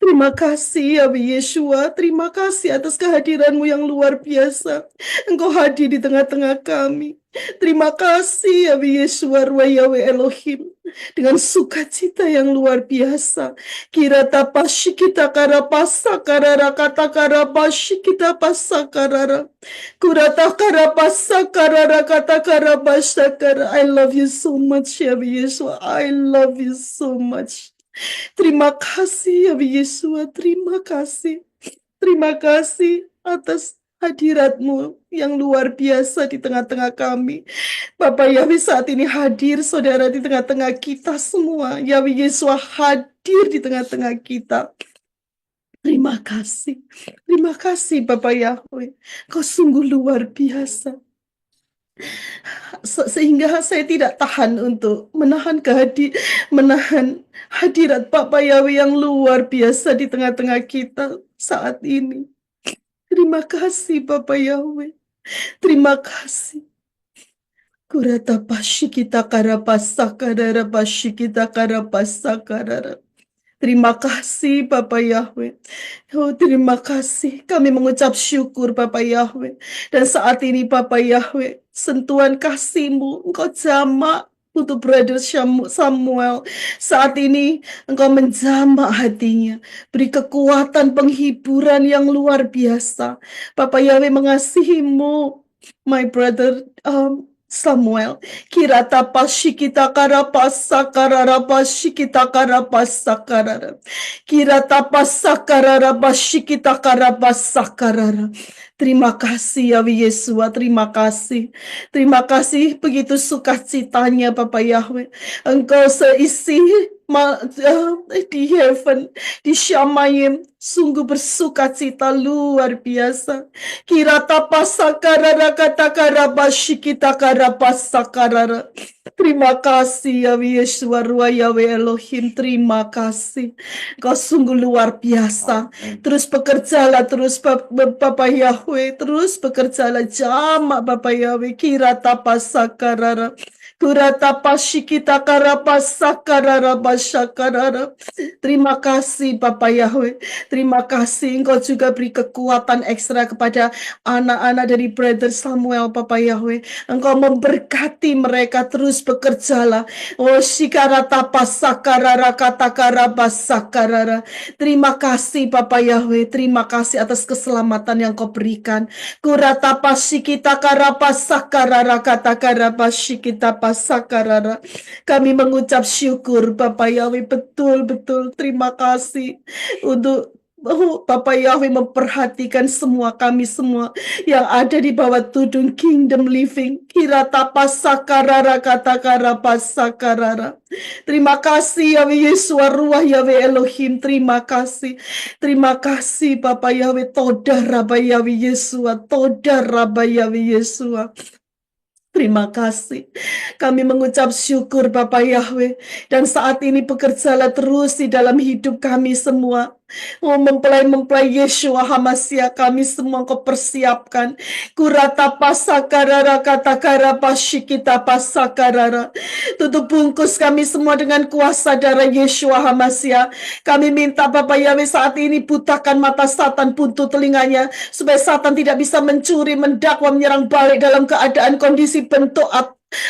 Terima kasih ya Yeshua, terima kasih atas kehadiranmu yang luar biasa. Engkau hadir di tengah-tengah kami. Terima kasih ya Yeshua, Ruah Yahweh Elohim. Dengan sukacita yang luar biasa. Kira tapashi kita karapasa karara kata karapashi kita pasa karara. Kurata karapasa karara kata karapasa karara. I love you so much ya Yeshua. I love you so much. Terima kasih ya Yeshua, terima kasih. Terima kasih atas hadirat-Mu yang luar biasa di tengah-tengah kami. Bapak Yahweh saat ini hadir saudara di tengah-tengah kita semua. Yahweh Yesus hadir di tengah-tengah kita. Terima kasih Bapak Yahweh. Kau sungguh luar biasa. Sehingga saya tidak tahan untuk menahan hadirat Bapak Yahweh yang luar biasa di tengah-tengah kita saat ini. Terima kasih Bapak Yahweh. Terima kasih. Kurata pasyikita karapasakadara pasyikita karapasakadara. Terima kasih Bapak Yahweh. Oh, terima kasih. Kami mengucap syukur Bapak Yahweh. Dan saat ini Bapak Yahweh, sentuhan kasih-Mu, Engkau jamak untuk Brother Samuel. Saat ini Engkau menjamak hatinya. Beri kekuatan penghiburan yang luar biasa. Bapak Yahweh mengasihi-Mu, my brother Samuel. Kirata pasyikita karapasa karara pasyikita karapasa karara. Kirata pasakarara pasyikita karapasa karara. Terima kasih Yahweh Yesua, terima kasih. Terima kasih begitu sukacitanya Bapak Yahweh. Engkau seisi di heaven, di Syamayim, sungguh bersukacita luar biasa. Kirata pasakarara katakara pasyikita karapasakarara. Terima kasih Yahweh Yesua Ruah Yahweh Elohim, terima kasih. Kau sungguh luar biasa. Terus bekerjalah terus Bapak Yahweh, terus bekerjalah jamak Bapak Yahweh. Kirata pasakarara. Kurata pasyikita karapasakarara basyakarara. Terima kasih Bapak Yahweh. Terima kasih Engkau juga beri kekuatan ekstra kepada anak-anak dari Brother Samuel Bapak Yahweh. Engkau memberkati mereka, terus bekerjalah. Oh shikarata pasakarara katakara basakarara. Terima kasih Bapak Yahweh. Terima kasih atas keselamatan yang Kau berikan. Kurata pasyikita karapasakarara katakara pasyikita pasakarara. Kami mengucap syukur Bapak Yahweh, betul-betul terima kasih untuk Bapak Yahweh memperhatikan semua kami semua yang ada di bawah tudung Kingdom Living. Kirata pasakarara katakara pasakarara. Terima kasih Yahweh Yesua Ruah Yahweh Elohim. Terima kasih. Terima kasih Bapak Yahweh. Toda Rabba Yahweh Yesua. Toda Rabba Yahweh Yesua. Terima kasih. Kami mengucap syukur Bapak Yahweh. Dan saat ini bekerjalah terus di dalam hidup kami semua. Oh, mempelai-mempelai Yeshua Hamasya kami semua Kau persiapkan. Kurata pasakarara katakara pasyikita pasakarara. Tutup bungkus kami semua dengan kuasa darah Yeshua Hamasya. Kami minta Bapak Yahweh saat ini butakan mata Satan, buntu telinganya, supaya Satan tidak bisa mencuri, mendakwa, menyerang balik dalam keadaan kondisi bentuk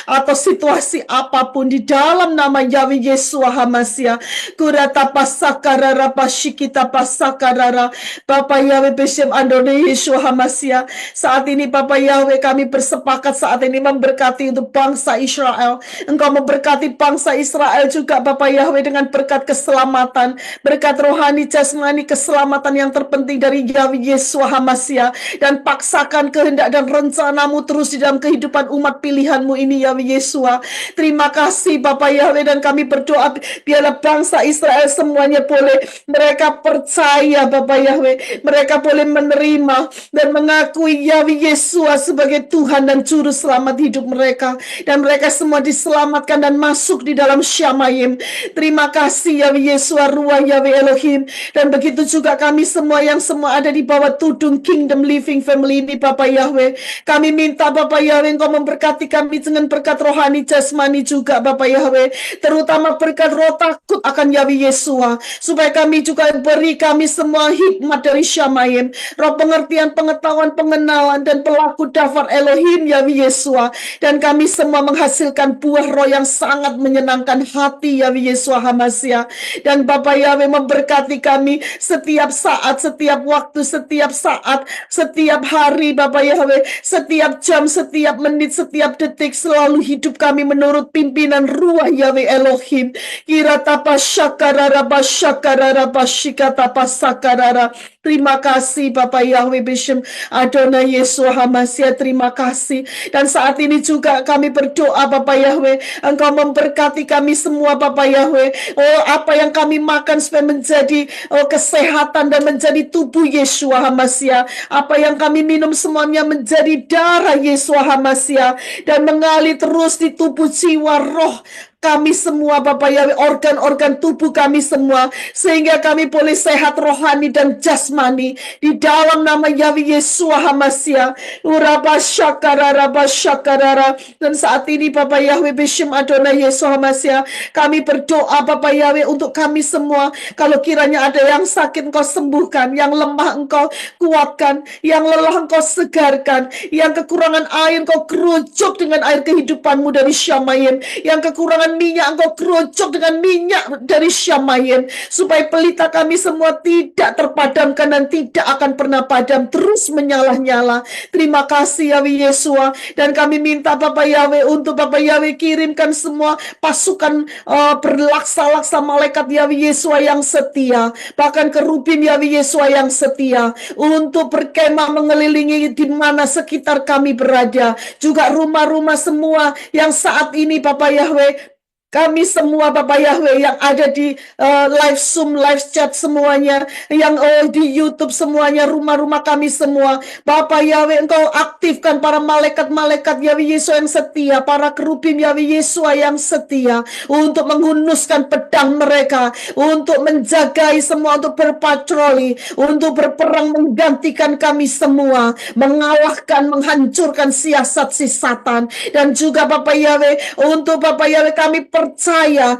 atau situasi apapun di dalam nama Yahweh Yesua Hamasya. Kurata pasakarara pasyikita pasakarara. Bapak Yahweh Bishop Andone Yesua Hamasya, saat ini Bapak Yahweh kami bersepakat saat ini memberkati untuk bangsa Israel. Engkau memberkati bangsa Israel juga Bapak Yahweh dengan berkat keselamatan, berkat rohani, jasmani, keselamatan yang terpenting dari Yahweh Yesua Hamasya. Dan paksakan kehendak dan rencanamu terus di dalam kehidupan umat pilihanmu ini Yahweh Yesua. Terima kasih Bapak Yahweh, dan kami berdoa biarlah bangsa Israel semuanya boleh mereka percaya Bapak Yahweh, mereka boleh menerima dan mengakui Yahweh Yesua sebagai Tuhan dan Juru Selamat hidup mereka, dan mereka semua diselamatkan dan masuk di dalam Syamayim. Terima kasih Yahweh Yesua Ruah Yahweh Elohim. Dan begitu juga kami semua yang semua ada di bawah tudung Kingdom Living Family ini Bapak Yahweh, kami minta Bapak Yahweh Engkau memberkati kami dengan berkat rohani jasmani juga Bapak Yahweh, terutama berkat roh takut akan Yahweh Yesua, supaya kami juga beri kami semua hikmat dari Syamayim, roh pengertian, pengetahuan, pengenalan, dan pelaku daftar Elohim Yahweh Yesua, dan kami semua menghasilkan buah roh yang sangat menyenangkan hati Yahweh Yesua Hamasya. Dan Bapak Yahweh memberkati kami setiap saat, setiap waktu, setiap saat, setiap hari Bapak Yahweh, setiap jam, setiap menit, setiap detik, selalu hidup kami menurut pimpinan Ruah Yahweh Elohim. Kirata pasyakarara pasyakarara pasyikata pasakarara. Terima kasih Bapak Yahweh Beshem Adonai Yeshua HaMashiach, terima kasih. Dan saat ini juga kami berdoa Bapak Yahweh, Engkau memberkati kami semua Bapak Yahweh. Oh, apa yang kami makan supaya menjadi kesehatan dan menjadi tubuh Yeshua HaMashiach. Apa yang kami minum semuanya menjadi darah Yeshua HaMashiach dan mengalir terus di tubuh, jiwa, roh kami semua Bapak Yahweh, organ-organ tubuh kami semua, sehingga kami boleh sehat rohani dan jasmani di dalam nama Yahweh Yeshua HaMashiach. Urabasyakarara basyakarara. Dan saat ini Bapak Yahweh Beshem Adonai Yeshua HaMashiach, kami berdoa Bapak Yahweh untuk kami semua. Kalau kiranya ada yang sakit Engkau sembuhkan, yang lemah Engkau kuatkan, yang lelah Engkau segarkan, yang kekurangan air Engkau kerucuk dengan air kehidupanmu dari Syamayim, yang kekurangan minyak Engkau kerucuk dengan minyak dari Syamayim, supaya pelita kami semua tidak terpadamkan dan tidak akan pernah padam, terus menyala-nyala. Terima kasih Yahweh Yeshua. Dan kami minta Bapak Yahweh untuk Bapak Yahweh kirimkan semua pasukan berlaksa-laksa malaikat Yahweh Yeshua yang setia, bahkan kerubim Yahweh Yeshua yang setia, untuk berkemah mengelilingi di mana sekitar kami berada, juga rumah-rumah semua yang saat ini Bapak Yahweh, kami semua Bapak Yahweh yang ada di live Zoom, live chat semuanya, yang di YouTube semuanya, rumah-rumah kami semua. Bapak Yahweh, Engkau aktifkan para malaikat-malaikat Yahweh Yeshua yang setia, para kerubim Yahweh Yeshua yang setia, untuk menghunuskan pedang mereka, untuk menjagai semua, untuk berpatroli, untuk berperang menggantikan kami semua, mengalahkan, menghancurkan siasat si Satan. Dan juga Bapak Yahweh, untuk Bapak Yahweh kami percaya,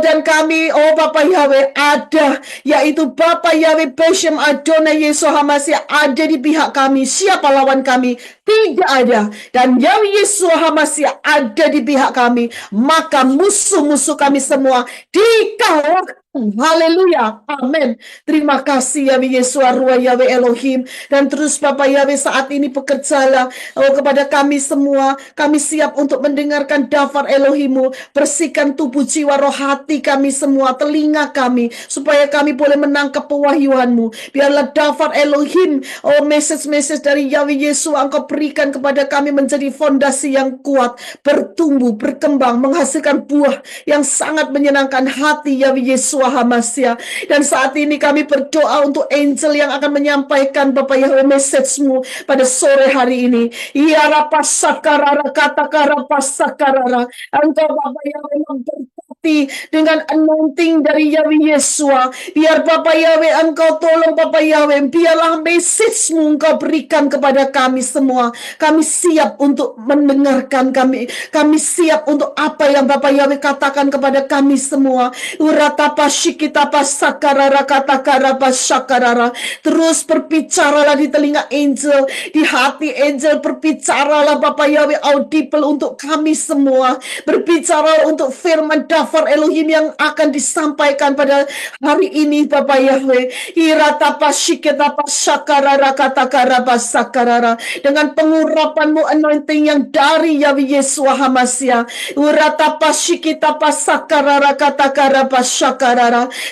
dan kami, Bapak Yahweh, ada, yaitu Bapak Yahweh Beshem Adonai Yeshua HaMashiach ada di pihak kami. Siapa lawan kami? Tidak ada. Dan Yahweh Yeshua HaMashiach ada di pihak kami, maka musuh-musuh kami semua dikalahkan. Haleluya, amin. Terima kasih Yahweh Yeshua Ruah Yahweh Elohim. Dan terus Bapak Yahweh saat ini bekerjalah kepada kami semua. Kami siap untuk mendengarkan daftar Elohimu. Bersihkan tubuh, jiwa, roh, hati kami semua, telinga kami, supaya kami boleh menangkap pewahyuanmu. Biarlah daftar Elohim, message-message dari Yahweh Yeshua Engkau berikan kepada kami menjadi fondasi yang kuat, bertumbuh, berkembang, menghasilkan buah yang sangat menyenangkan hati Yahweh Yeshua HaMashiach. Dan saat ini kami berdoa untuk angel yang akan menyampaikan Bapak Yahweh message-mu pada sore hari ini. Ya rapasakarara katakara pasakarara. Engkau Bapak Yahweh memberkati dengan anointing dari Yahweh Yeshua. Biar Bapak Yahweh Engkau tolong Bapak Yahweh, biarlah message-mu Engkau berikan kepada kami semua. Kami siap untuk mendengarkan, kami siap untuk apa yang Bapak Yahweh katakan kepada kami semua. Uratapa shikita pasakarara katakara pasakarara. Terus berbicaralah di telinga angel, di hati angel, berbicaralah Bapak Yahweh audible untuk kami semua. Berbicara untuk firman daftar Elohim yang akan disampaikan pada hari ini Bapak Yahweh. Iratapa shikita pasakarara katakara pasakarara. Dengan pengurapanmu anointing yang dari Yahweh Yeshua HaMashiach. Uratapa shikita pasakarara katakara pasakarara.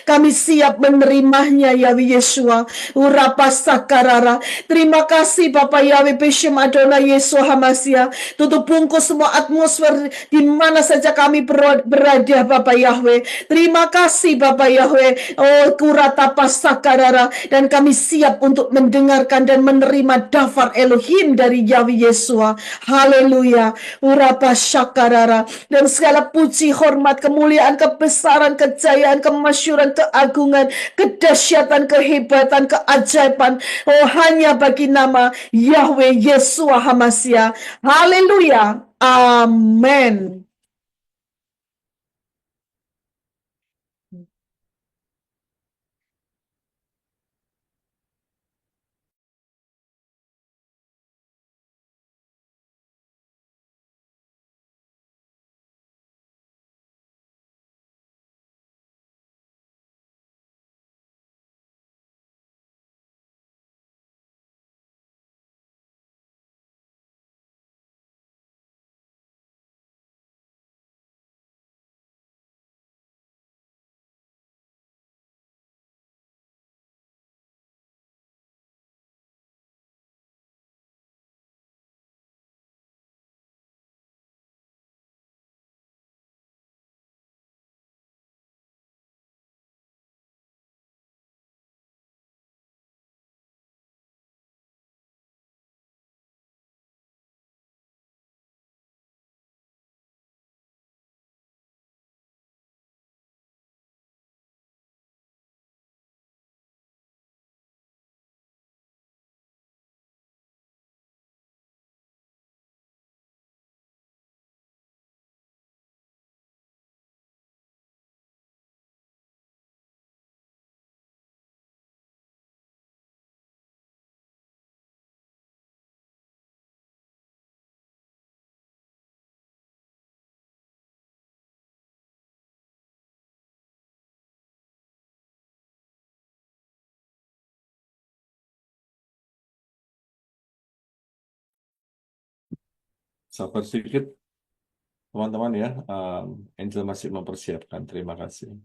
Kami siap menerimanya Yahweh Yeshua. Urapasakarara. Terima kasih Bapak Yahweh Beshem Adonai Yeshua HaMashiach. Tutup bungkus semua atmosfer di mana saja kami berada Bapak Yahweh. Terima kasih Bapak Yahweh. Kuratapasakarara. Dan kami siap untuk mendengarkan dan menerima daftar Elohim dari Yahweh Yeshua. Haleluya. Urapasakarara. Dan segala puji, hormat, kemuliaan, kebesaran, kejayaan, kemasyuran, keagungan, kedahsyatan, kehebatan, keajaiban, hanya bagi nama Yahweh Yeshua HaMashiach. Haleluya. Amin. Sabar sedikit, teman-teman ya. Angel masih mempersiapkan. Terima kasih.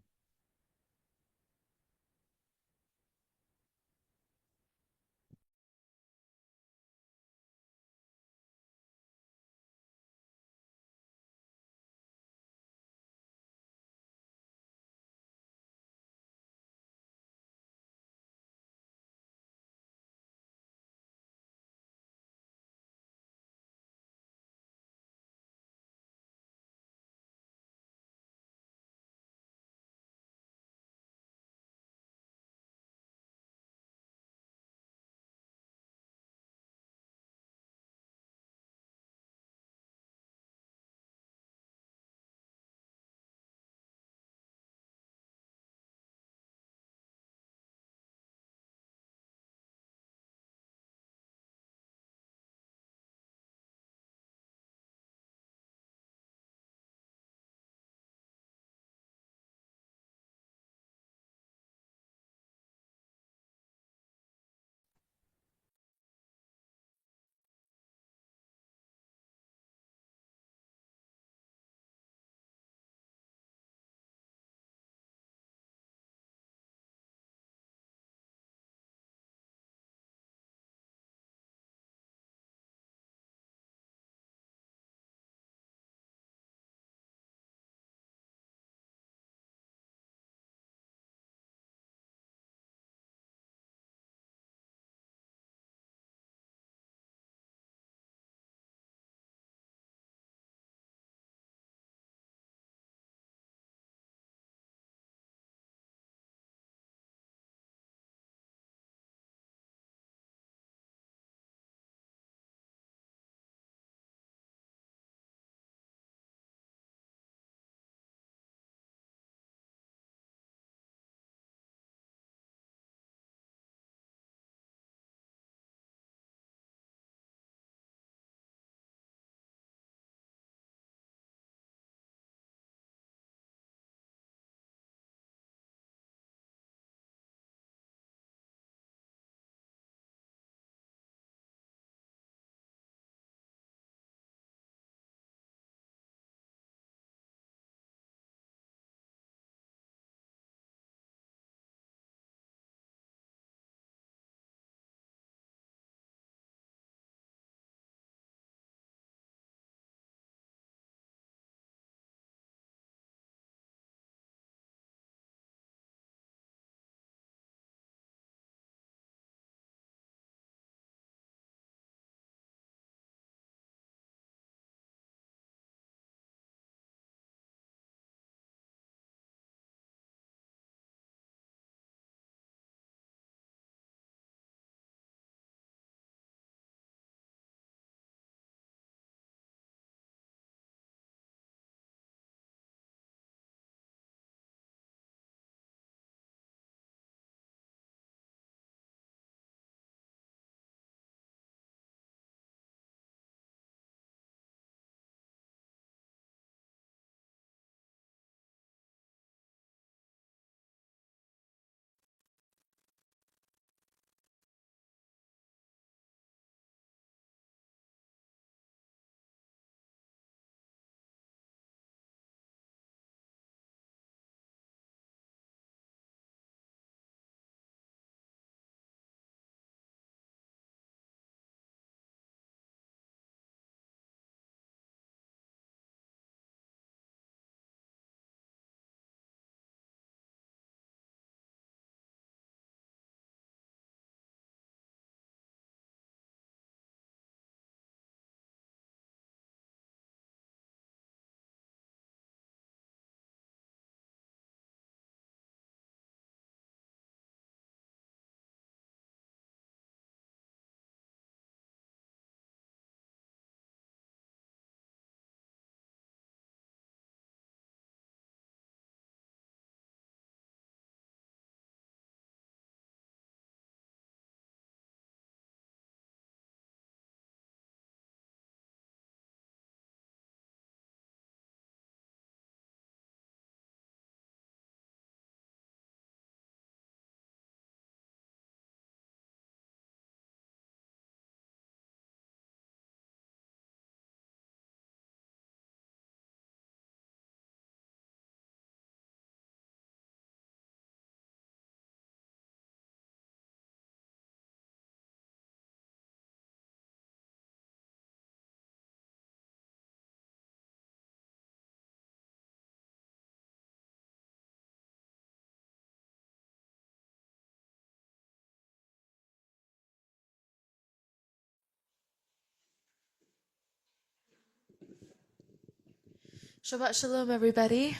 Shabbat Shalom, everybody.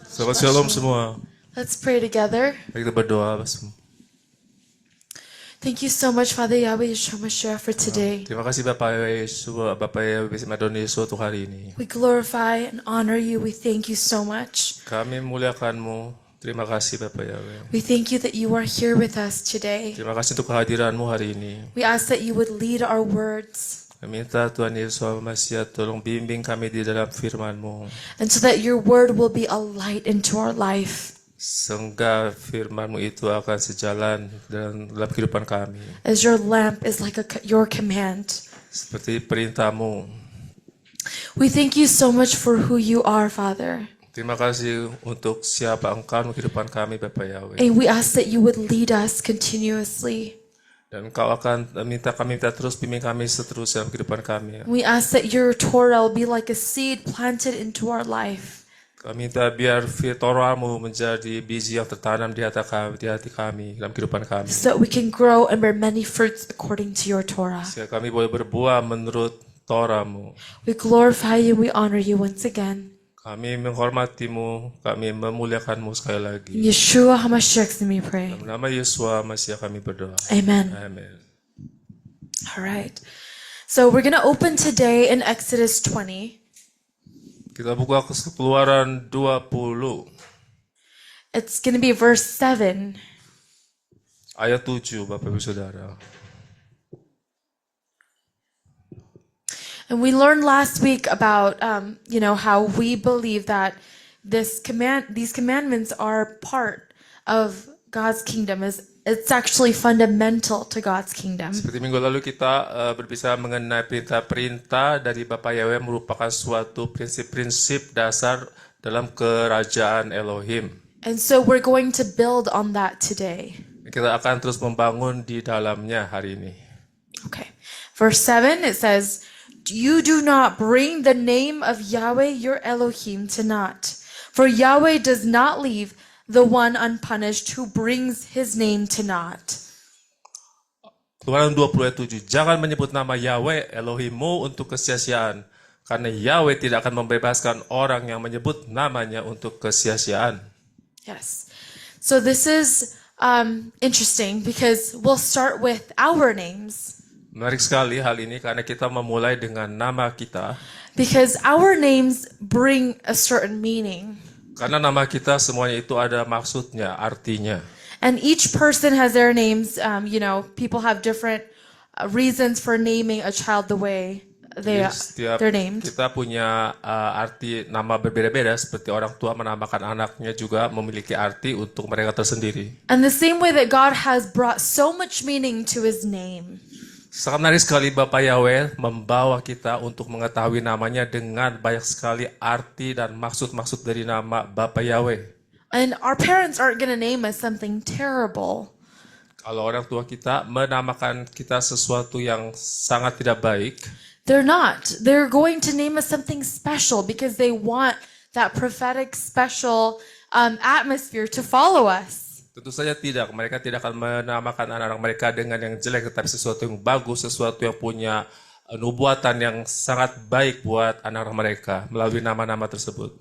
Selamat shalom semua. Let's pray together. Mari kita berdoa semua. Thank you so much, Father Yahweh Yeshua Mashiach, for today. Terima kasih Bapak Yesus, Bapak Yesus Madon Yesus untuk hari ini. We glorify and honor you. We thank you so much. Kami memuliakan-Mu. Terima kasih Bapak Yahweh. We thank you that you are here with us today. Terima kasih untuk kehadiran-Mu hari ini. We ask that you would lead our words Kami minta Tuhan Yesus Masih tolong bimbing kami di dalam firman-Mu. and so that your word will be a light into our life. Sehingga firman-Mu itu akan sejalan dalam kehidupan kami. As your lamp is like your command. Seperti perintah-Mu. We thank you so much for who you are, Father. Terima kasih untuk siapa Engkau dalam kehidupan kami Bapak Yahweh. And we ask that you would lead us continuously. Dan Engkau akan kami minta terus bimbing kami seterusnya dalam kehidupan kami. We ask that your Torah will be like a seed planted into our life. Kami minta biar Torah-Mu menjadi biji yang tertanam di hati kami, dalam kehidupan kami. So that we can grow and bear many fruits according to your Torah. Sehingga kami boleh berbuah menurut Torah-Mu. We glorify you, we honor you once again. Kami menghormati-Mu, kami memuliakan-Mu sekali lagi. In Yeshua HaMashiach's name we pray. Dalam nama Yesus Masiah kami berdoa. Amen. Amin. All right. So we're going to open today in Exodus 20. Kita buka Keluaran 20 It's going to be verse 7. ayat 7 Bapak Ibu Saudara. And we learned last week about, how we believe that these commandments are part of God's kingdom. It's actually fundamental to God's kingdom. Seperti minggu lalu kita berbicara mengenai perintah-perintah dari Bapak Yahweh merupakan suatu prinsip-prinsip dasar dalam kerajaan Elohim. And so we're going to build on that today. Kita akan terus membangun di dalamnya hari ini. Okay. Verse 7, it says, "You do not bring the name of Yahweh your Elohim to naught, for Yahweh does not leave the one unpunished who brings his name to naught." Keluaran 20 ayat 7. Jangan menyebut nama Yahweh Elohimmu untuk kesia-siaan, karena Yahweh tidak akan membebaskan orang yang menyebut namanya untuk kesia-siaan. Yes. So this is interesting because we'll start with our names. Menarik sekali hal ini karena kita memulai dengan nama kita. Because our names bring a certain meaning. Karena nama kita semuanya itu ada maksudnya, artinya. And each person has their names. People have different reasons for naming a child the way Setiap they're named. kita punya arti nama berbeda-beda, seperti orang tua menamakan anaknya juga memiliki arti untuk mereka tersendiri. And the same way that God has brought so much meaning to his name. Sangat menarik sekali Bapak Yahweh membawa kita untuk mengetahui namanya dengan banyak sekali arti dan maksud-maksud dari nama Bapak Yahweh. And our parents aren't going to name us something terrible. Kalau orang tua kita menamakan kita sesuatu yang sangat tidak baik, They're not. They're going to name us something special because they want that prophetic special atmosphere to follow us. tentu saja tidak. Mereka tidak akan menamakan anak-anak mereka dengan yang jelek, tetapi sesuatu yang bagus, sesuatu yang punya nubuatan yang sangat baik buat anak-anak mereka melalui nama-nama tersebut.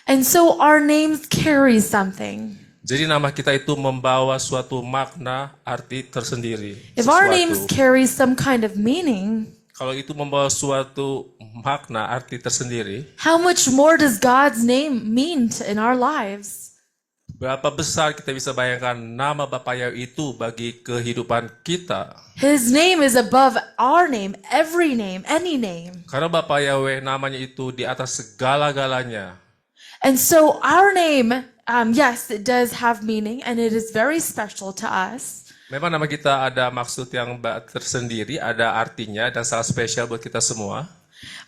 And so our names carry something. Jadi nama kita itu membawa suatu makna, arti tersendiri. If our names carry some kind of meaning, Kalau itu membawa suatu makna, arti tersendiri, how much more does God's name mean in our lives? berapa besar kita bisa bayangkan nama Bapa Yahweh itu bagi kehidupan kita. His name is above our name, every name, any name. Karena Bapa Yahweh namanya itu di atas segala-galanya. And so our name, yes, it does have meaning and it is very special to us. Memang nama kita ada maksud yang tersendiri, ada artinya dan sangat spesial buat kita semua.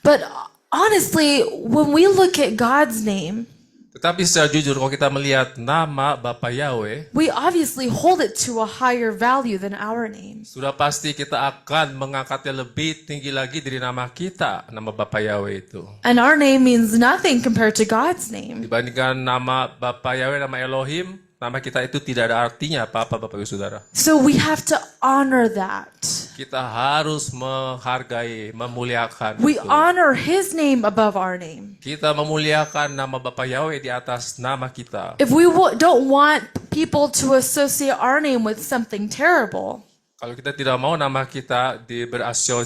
But honestly, when we look at God's name, Tetapi secara jujur kalau kita melihat nama Bapa Yahweh, we obviously hold it to a higher value than our name. sudah pasti kita akan mengangkatnya lebih tinggi lagi dari nama kita, nama Bapa Yahweh itu. And our name means nothing compared to God's name. Dibandingkan nama Bapa Yahweh, nama Elohim, nama kita itu tidak ada artinya apa-apa Bapak Ibu Saudara. So we have to honor that. Kita harus menghargai, memuliakan We itu. honor his name above our name. Kita memuliakan nama Bapa Yahweh di atas nama kita. If we don't want people to associate our name with something terrible, Kalau kita tidak mau nama kita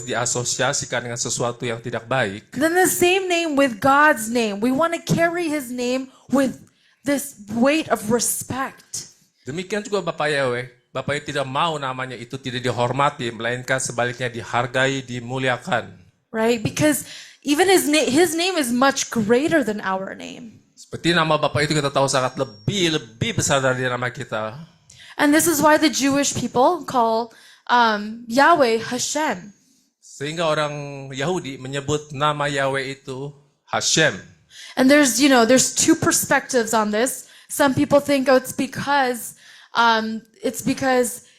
diasosiasikan dengan sesuatu yang tidak baik, then the same name with God's name. We want to carry his name with this weight of respect. demikian juga Bapa Yahweh. Bapa Yahweh tidak mau namanya itu tidak dihormati, melainkan sebaliknya dihargai, dimuliakan. Right? Because even his name is much greater than our name. Seperti nama Bapa itu kita tahu sangat lebih besar dari nama kita. And this is why the Jewish people call Yahweh Hashem. Sehingga orang Yahudi menyebut nama Yahweh itu Hashem. And there's two perspectives on this. Some people think, oh, it's because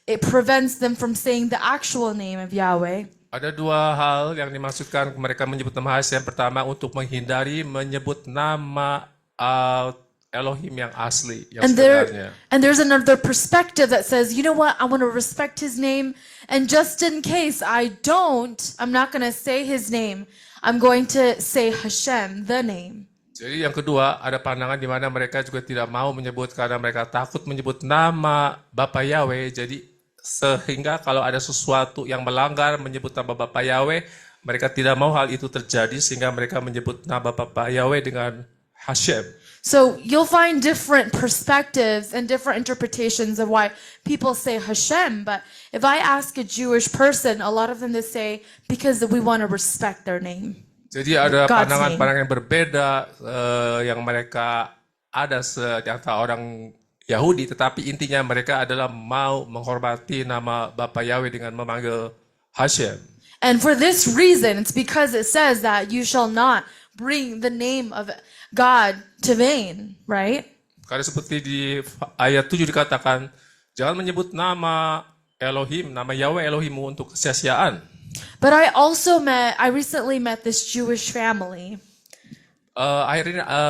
it prevents them from saying the actual name of Yahweh. Ada dua hal yang dimaksudkan mereka menyebut nama Hashem. Pertama, untuk menghindari menyebut nama Elohim yang asli, yang sebenarnya. And there's another perspective that says, you know what, I want to respect his name, and just in case I'm not going to say his name. I'm going to say Hashem, the name. Jadi yang kedua, ada pandangan di mana mereka juga tidak mau menyebut karena mereka takut menyebut nama Bapa Yahweh. Jadi sehingga kalau ada sesuatu yang melanggar menyebut nama Bapa Yahweh, mereka tidak mau hal itu terjadi sehingga mereka menyebut nama Bapa Yahweh dengan Hashem. So you'll find different perspectives and different interpretations of why people say Hashem. But if I ask a Jewish person, a lot of them they say because we want to respect their name. Jadi ada God's pandangan-pandangan yang berbeda yang mereka ada di antara orang Yahudi, tetapi intinya mereka adalah mau menghormati nama Bapa Yahweh dengan memanggil Hashem. And for this reason, it's because it says that you shall not bring the name of God to vain, right? Karena seperti di ayat 7 dikatakan, jangan menyebut nama Elohim, nama Yahweh Elohimmu untuk kesia-siaan. But I recently met this Jewish family.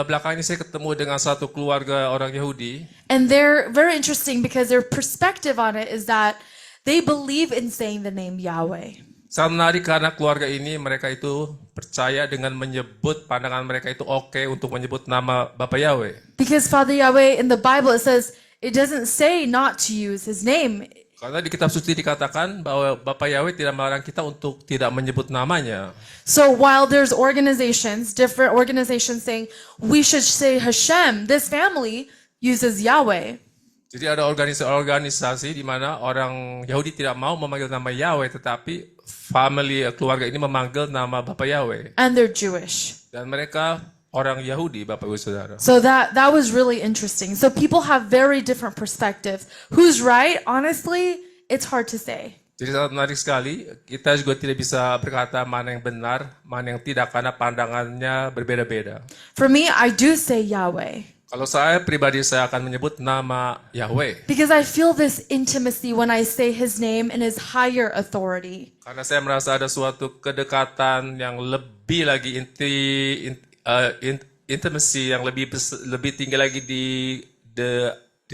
Belakangan ini saya ketemu dengan satu keluarga orang Yahudi. And they're very interesting because their perspective on it is that they believe in saying the name Yahweh. Sangat menarik karena keluarga ini mereka itu percaya dengan menyebut, pandangan mereka itu oke untuk menyebut nama Bapa Yahweh. Because Father Yahweh in the Bible it says it doesn't say not to use his name. Karena di kitab suci dikatakan bahwa Bapa Yahweh tidak melarang kita untuk tidak menyebut namanya. So while there's different organizations saying we should say Hashem, this family uses Yahweh. Jadi ada organisasi di mana orang Yahudi tidak mau memanggil nama Yahweh, tetapi keluarga ini memanggil nama Bapa Yahweh. And they're Jewish. Dan mereka orang Yahudi, Bapak Ibu Saudara. So that was really interesting. So people have very different perspectives. Who's right? Honestly, it's hard to say. Jadi sangat menarik sekali. Kita juga tidak bisa berkata mana yang benar, mana yang tidak, karena pandangannya berbeda-beda. For me, I do say Yahweh. Kalau saya pribadi, saya akan menyebut nama Yahweh. Because I feel this intimacy when I say his name and his higher authority. Karena saya merasa ada suatu kedekatan yang lebih lagi intimacy yang lebih tinggi lagi di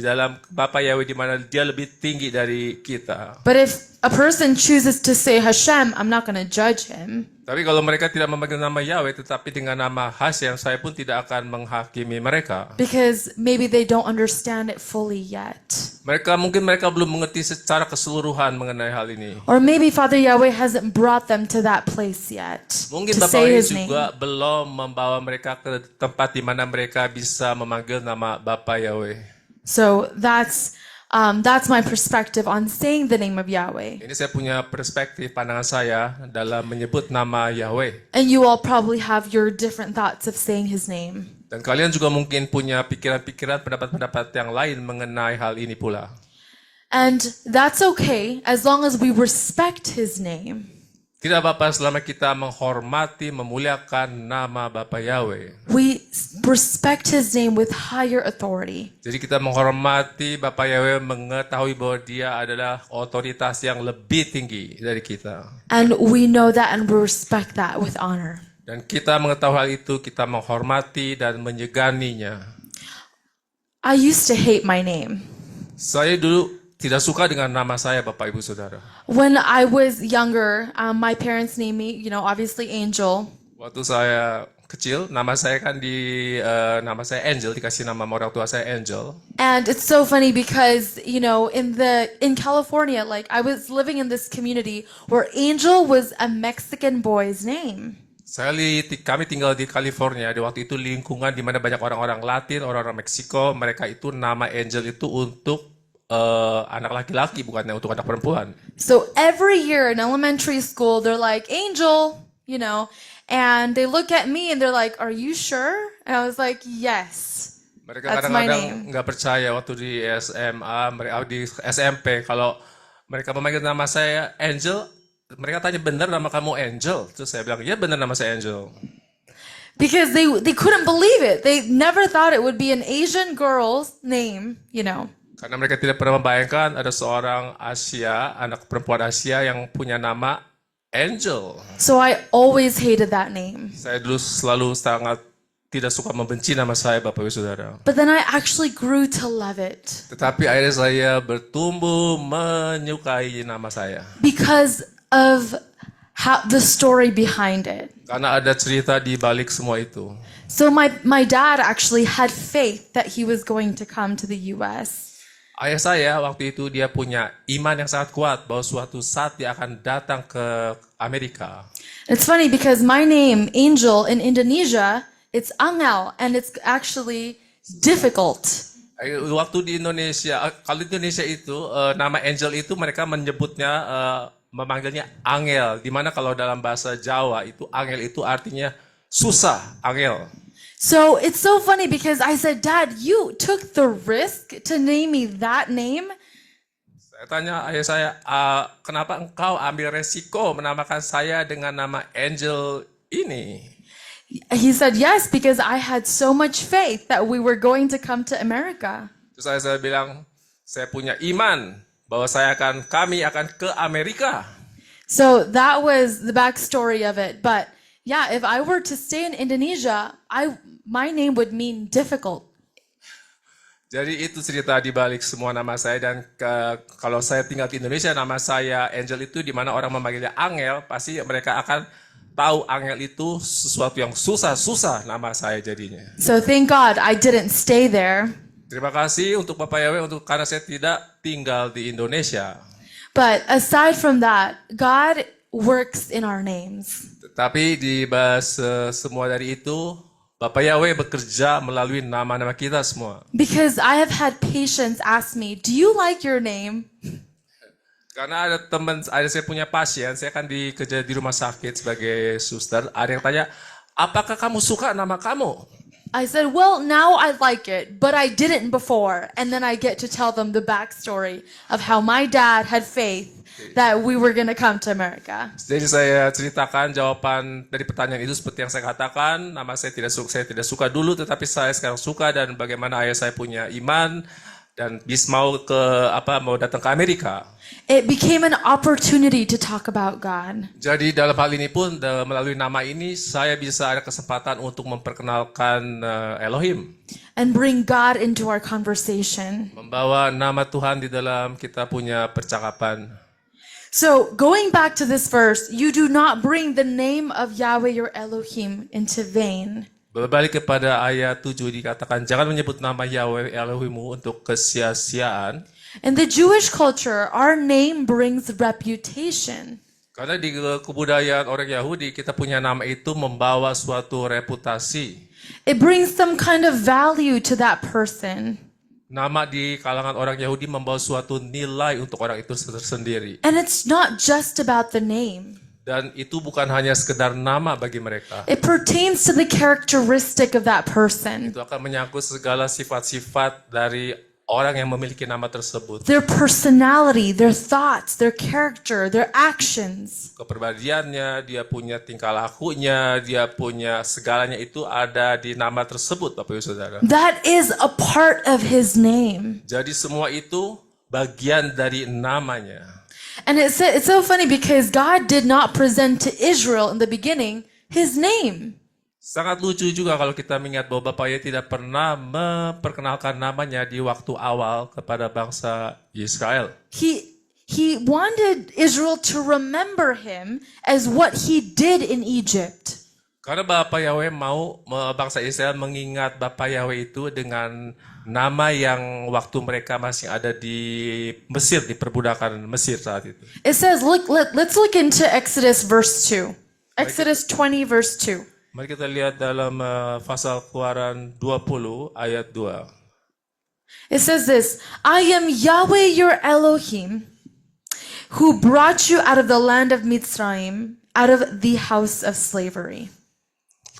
dalam Bapa Yahweh, di mana dia lebih tinggi dari kita. But if a person chooses to say Hashem, I'm not going to judge him. Tapi kalau mereka tidak memanggil nama Yahweh, tetapi dengan nama Hashem, saya pun tidak akan menghakimi mereka. Because maybe they don't understand it fully yet. Mungkin mereka belum mengerti secara keseluruhan mengenai hal ini. Or maybe Father Yahweh hasn't brought them to that place yet. Mungkin To Bapak say Yahweh his name. juga belum membawa mereka ke tempat di mana mereka bisa memanggil nama Bapa Yahweh. So that's my perspective on saying the name of Yahweh. Ini saya punya perspektif pandangan saya dalam menyebut nama Yahweh. And you all probably have your different thoughts of saying his name. Dan kalian juga mungkin punya pikiran-pikiran, pendapat-pendapat yang lain mengenai hal ini pula. And that's okay as long as we respect his name. Tidak apa-apa selama kita menghormati, memuliakan nama Bapa Yahweh. We respect his name with higher authority. Jadi kita menghormati Bapa Yahweh, mengetahui bahwa dia adalah otoritas yang lebih tinggi dari kita. And we know that and we respect that with honor. Dan kita mengetahui hal itu, kita menghormati dan menyeganinya. I used to hate my name. Saya dulu tidak suka dengan nama saya, Bapak Ibu Saudara. When I was younger, my parents named me, obviously Angel. Waktu saya kecil, nama saya nama saya Angel, dikasih nama orang tua saya Angel. And it's so funny because, in California, like I was living in this community where Angel was a Mexican boy's name. Kami tinggal di California, di waktu itu lingkungan di mana banyak orang-orang Latin, orang-orang Meksiko, mereka itu nama Angel itu untuk anak laki-laki, bukannya untuk anak perempuan. So every year in elementary school, they're like, Angel, and they look at me and they're like, are you sure? And I was like, yes. Mereka That's my kadang-kadang nggak percaya waktu di SMA, di SMP, kalau mereka memanggil nama saya Angel, mereka tanya, benar nama kamu Angel? Terus saya bilang, ya benar nama saya Angel. Because they couldn't believe it. They never thought it would be an Asian girl's name, Karena mereka tidak pernah membayangkan ada seorang Asia, anak perempuan Asia yang punya nama Angel. So I always hated that name. Saya dulu selalu sangat tidak suka membenci nama saya, Bapak Ibu Saudara. But then I actually grew to love it Tetapi akhirnya saya bertumbuh menyukai nama saya. because of the story behind it. Karena ada cerita di balik semua itu. So my dad actually had faith that he was going to come to the US. Ayah saya waktu itu dia punya iman yang sangat kuat bahwa suatu saat dia akan datang ke Amerika. It's funny because my name, Angel, in Indonesia, it's Angel, and it's actually difficult. Waktu di Indonesia, kalau di Indonesia itu nama Angel itu mereka menyebutnya, memanggilnya Angel. Dimana kalau dalam bahasa Jawa itu Angel itu artinya susah, Angel. So it's so funny because I said, Dad, you took the risk to name me that name. Saya tanya ayah saya, kenapa engkau ambil resiko menamakan saya dengan nama Angel ini? He said, yes, because I had so much faith that we were going to come to America. Terus saya bilang, saya punya iman bahwa kami akan ke Amerika. So that was the backstory of it. But yeah, if I were to stay in Indonesia, my name would mean difficult. Jadi itu cerita di balik semua nama saya, dan kalau saya tinggal di Indonesia, nama saya Angel itu di mana orang memanggilnya Angel, pasti mereka akan tahu Angel itu sesuatu yang susah nama saya jadinya. So thank God I didn't stay there. Terima kasih untuk Bapak Yahweh karena saya tidak tinggal di Indonesia. But aside from that, God works in our names. Tetapi di semua dari itu, Bapak Yahweh bekerja melalui nama-nama kita semua. Because I have had patients ask me, do you like your name? Karena saya punya pasien, saya kan kerja di rumah sakit sebagai suster, ada yang tanya, apakah kamu suka nama kamu? I said, well, now I like it, but I didn't before. And then I get to tell them the backstory of how my dad had faith that we were going to come to America. Jadi saya ceritakan jawaban dari pertanyaan itu seperti yang saya katakan, saya tidak suka dulu, tetapi saya sekarang suka, dan bagaimana ayah saya punya iman dan mau datang ke Amerika. It became an opportunity to talk about God. Jadi dalam hal ini pun melalui nama ini saya bisa ada kesempatan untuk memperkenalkan Elohim. And bring God into our conversation. Membawa nama Tuhan di dalam kita punya percakapan. So going back to this verse, you do not bring the name of Yahweh your Elohim into vain. Berbalik kepada ayat 7 dikatakan, jangan menyebut nama Yahweh Elohimmu untuk kesia-siaan. In the Jewish culture, our name brings reputation. Karena di kebudayaan orang Yahudi, kita punya nama itu membawa suatu reputasi. It brings some kind of value to that person. Nama di kalangan orang Yahudi membawa suatu nilai untuk orang itu tersendiri. And it's not just about the name. Dan itu bukan hanya sekedar nama bagi mereka. It pertains to the characteristic of that person. Itu akan menyangkut segala sifat-sifat dari orang yang memiliki nama tersebut. Their personality, their thoughts, their character, their actions. Kepribadiannya, dia punya tingkah lakunya, dia punya segalanya itu ada di nama tersebut, Bapak Ibu Saudara. That is a part of his name. Jadi semua itu bagian dari namanya. And it's so funny because God did not present to Israel in the beginning his name. Sangat lucu juga kalau kita mengingat bahwa Bapak Yahweh tidak pernah memperkenalkan namanya di waktu awal kepada bangsa Israel. He wanted Israel to remember him as what he did in Egypt. Karena Bapak Yahweh mau bangsa Israel mengingat Bapak Yahweh itu dengan nama yang waktu mereka masih ada di Mesir, di perbudakan Mesir saat itu. It says, let's look into Exodus verse 2. Exodus 20 verse 2. Mari kita lihat dalam pasal Keluaran 20 ayat 2. It says this, I am Yahweh your Elohim, who brought you out of the land of Mitzrayim, out of the house of slavery.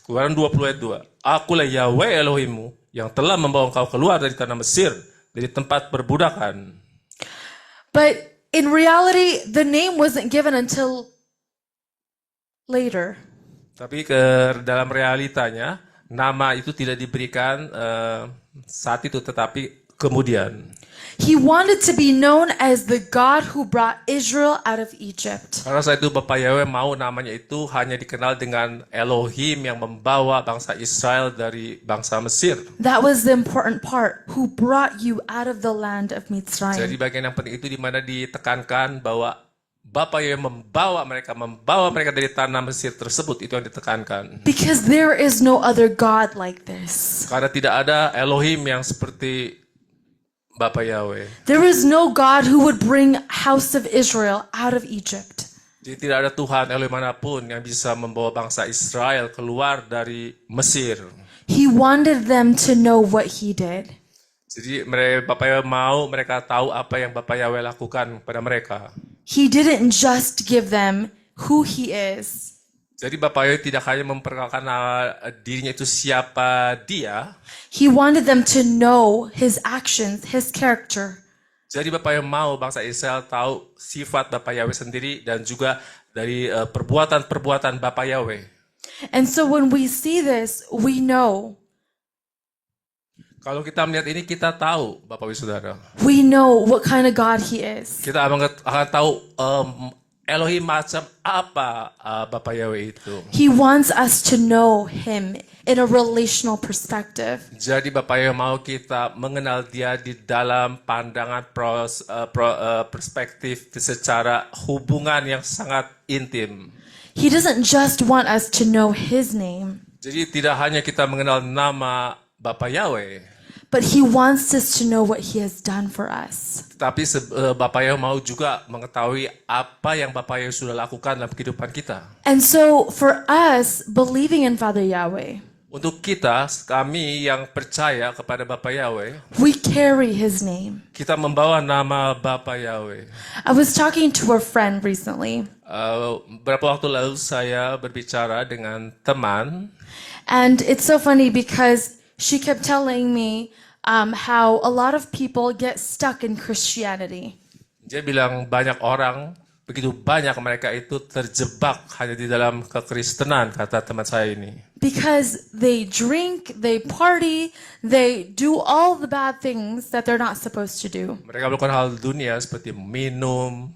Keluaran 20 ayat 2. Akulah Yahweh Elohimmu yang telah membawa engkau keluar dari tanah Mesir, dari tempat perbudakan. But in reality, the name wasn't given until later. Tapi dalam realitanya, nama itu tidak diberikan saat itu, tetapi kemudian. He wanted to be known as the God who brought Israel out of Egypt. Karena saat itu Bapak Yahweh mau namanya itu hanya dikenal dengan Elohim yang membawa bangsa Israel dari bangsa Mesir. That was the important part. Who brought you out of the land of Jadi Mitzrayim. bagian yang penting itu di mana ditekankan bahwa Bapak Yahweh membawa mereka dari tanah Mesir tersebut, itu yang ditekankan. Because there is no other God like this. Karena tidak ada Elohim yang seperti Bapak Yahweh. There is no God who would bring house of Israel out of Egypt. Jadi tidak ada Tuhan Elohim manapun yang bisa membawa bangsa Israel keluar dari Mesir. He wanted them to know what he did. Jadi Bapak Yahweh mau mereka tahu apa yang Bapak Yahweh lakukan pada mereka. He didn't just give them who he is. Jadi Bapak Yahweh tidak hanya memperkenalkan dirinya itu siapa dia. He wanted them to know his actions, his character. Jadi Bapak Yahweh mau bangsa Israel tahu sifat Bapak Yahweh sendiri dan juga dari perbuatan-perbuatan Bapak Yahweh. And so when we see this, we know. Kalau kita melihat ini, kita tahu, Bapak Ibu Saudara. We know what kind of God he is. Kita akan tahu Elohim macam apa Bapak Yahweh itu. He wants us to know him in a relational perspective. Jadi Bapak Yahweh mau kita mengenal dia di dalam pandangan perspektif secara hubungan yang sangat intim. He doesn't just want us to know his name, Jadi tidak hanya kita mengenal nama Bapak Yahweh, but he wants us to know what he has done for us. tapi Bapak Yahweh mau juga mengetahui apa yang Bapak Yahweh sudah lakukan dalam kehidupan kita. And so for us, believing in Father Yahweh, Untuk kita, kami yang percaya kepada Bapak Yahweh, we carry his name. kita membawa nama Bapak Yahweh. I was talking to a friend recently, Beberapa waktu lalu saya berbicara dengan teman. and it's so funny because she kept telling me how a lot of people get stuck in Christianity. Dia bilang begitu banyak mereka itu terjebak hanya di dalam kekristenan, kata teman saya ini. Because they drink, they party, they do all the bad things that they're not supposed to do. Mereka melakukan hal dunia seperti minum,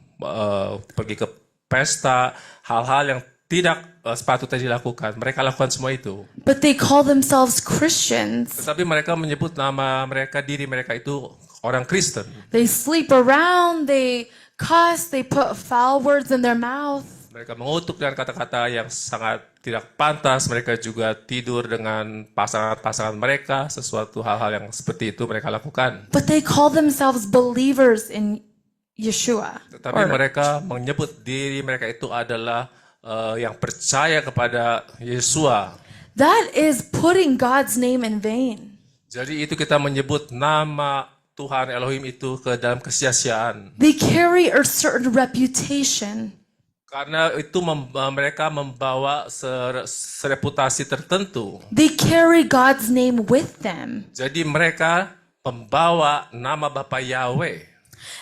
pergi ke pesta, hal-hal yang tidak sepatutnya dilakukan. Mereka lakukan semua itu. But they call themselves Christians. Tetapi mereka menyebut diri mereka itu orang Kristen. They sleep around, they cuss, they put foul words in their mouth. Mereka mengutuk dengan kata-kata yang sangat tidak pantas. Mereka juga tidur dengan pasangan-pasangan mereka. Sesuatu hal-hal yang seperti itu mereka lakukan. But they call themselves believers in Yeshua. Tetapi mereka menyebut diri mereka itu adalah yang percaya kepada Yesua. That is putting God's name in vain. Jadi itu kita menyebut nama Tuhan Elohim itu ke dalam kesia-siaan. They carry a certain reputation. Karena itu mereka membawa sereputasi tertentu. They carry God's name with them. Jadi mereka membawa nama Bapa Yahweh.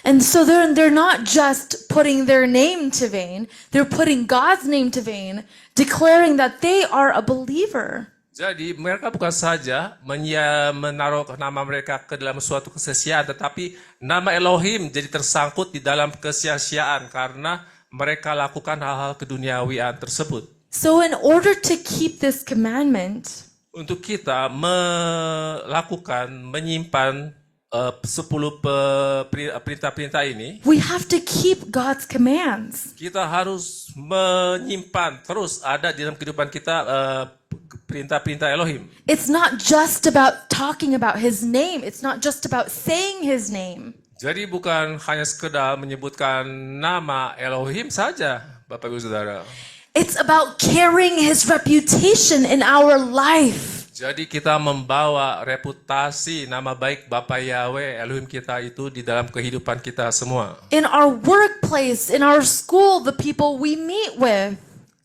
And so they're not just putting their name to vain, they're putting God's name to vain, declaring that they are a believer. Jadi mereka bukan saja menaruh nama mereka ke dalam suatu kesia-siaan, tetapi nama Elohim jadi tersangkut di dalam kesia-siaan karena mereka lakukan hal-hal keduniawian tersebut. So, in order to keep this commandment, Untuk kita menyimpan 10 perintah-perintah ini, we have to keep God's commands. kita harus menyimpan terus ada di dalam kehidupan kita perintah-perintah Elohim. It's not just about talking about His name, it's not just about saying His name. Jadi bukan hanya sekedar menyebutkan nama Elohim saja, Bapak Ibu Saudara. It's about carrying His reputation in our life. Jadi kita membawa reputasi nama baik Bapa Yahweh Elohim kita itu di dalam kehidupan kita semua. In our workplace, in our school, the people we meet with.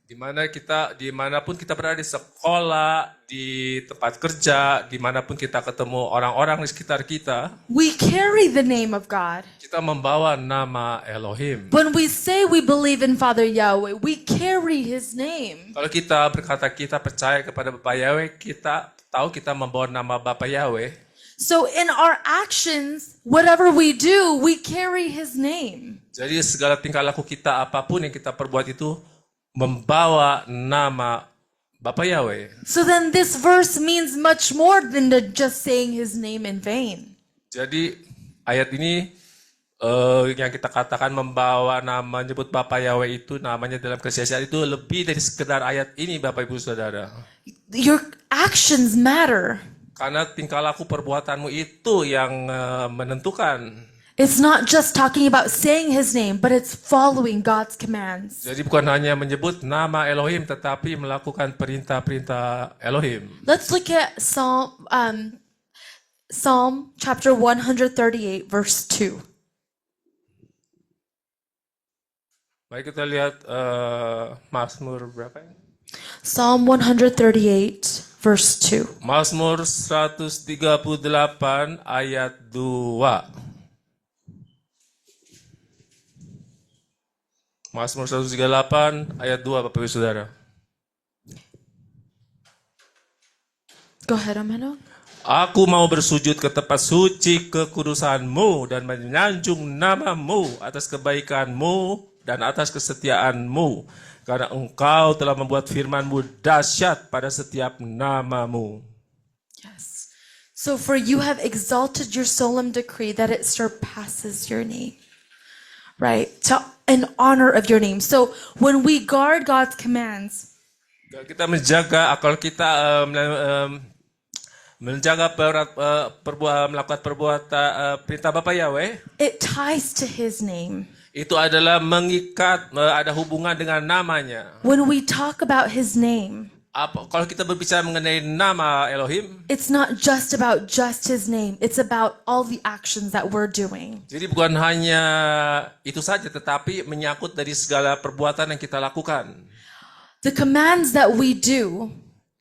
Dimanapun kita berada, di sekolah, di tempat kerja, dimanapun kita ketemu orang-orang di sekitar kita, We carry the name of God. kita membawa nama Elohim. When we say we believe in Father Yahweh, we carry His name. Kalau kita berkata kita percaya kepada Bapa Yahweh, kita tahu kita membawa nama Bapa Yahweh. So in our actions, whatever we do, we carry His name. Jadi segala tingkah laku kita, apapun yang kita perbuat itu membawa nama Bapa Yahweh. So then this verse means much more than just saying His name in vain. Jadi ayat ini yang kita katakan membawa nama, menyebut Bapa Yahweh itu namanya dalam kesia-siaan itu lebih dari sekedar ayat ini, Bapak Ibu Saudara. Your actions matter. Karena tingkah laku perbuatanmu itu yang menentukan. It's not just talking about saying His name, but it's following God's commands. Jadi bukan hanya menyebut nama Elohim, tetapi melakukan perintah-perintah Elohim. Let's look at Psalm chapter 138, verse 2. Mari kita lihat Mazmur berapa ya? Psalm 138, verse 2. Mazmur 138 ayat 2. Mazmur 138 ayat 2, Bapak Ibu Saudara. Go ahead, Amano. Aku mau bersujud ke tempat suci kekudusan-Mu dan menyanjung nama-Mu atas kebaikan-Mu dan atas kesetiaan-Mu, karena Engkau telah membuat firman-Mu dahsyat pada setiap nama-Mu. Yes. So for you have exalted your solemn decree that it surpasses your name. Right? In honor of your name. So when we guard God's commands, Kita menjaga akal kita melakukan perbuatan perintah Bapa Yahweh, it ties to His name. itu adalah mengikat, ada hubungan dengan namanya. When we talk about His name, Kalau kita berbicara mengenai nama Elohim, it's not just about just His name. It's about all the actions that we're doing. jadi bukan hanya itu saja, tetapi menyangkut dari segala perbuatan yang kita lakukan. The commands that we do,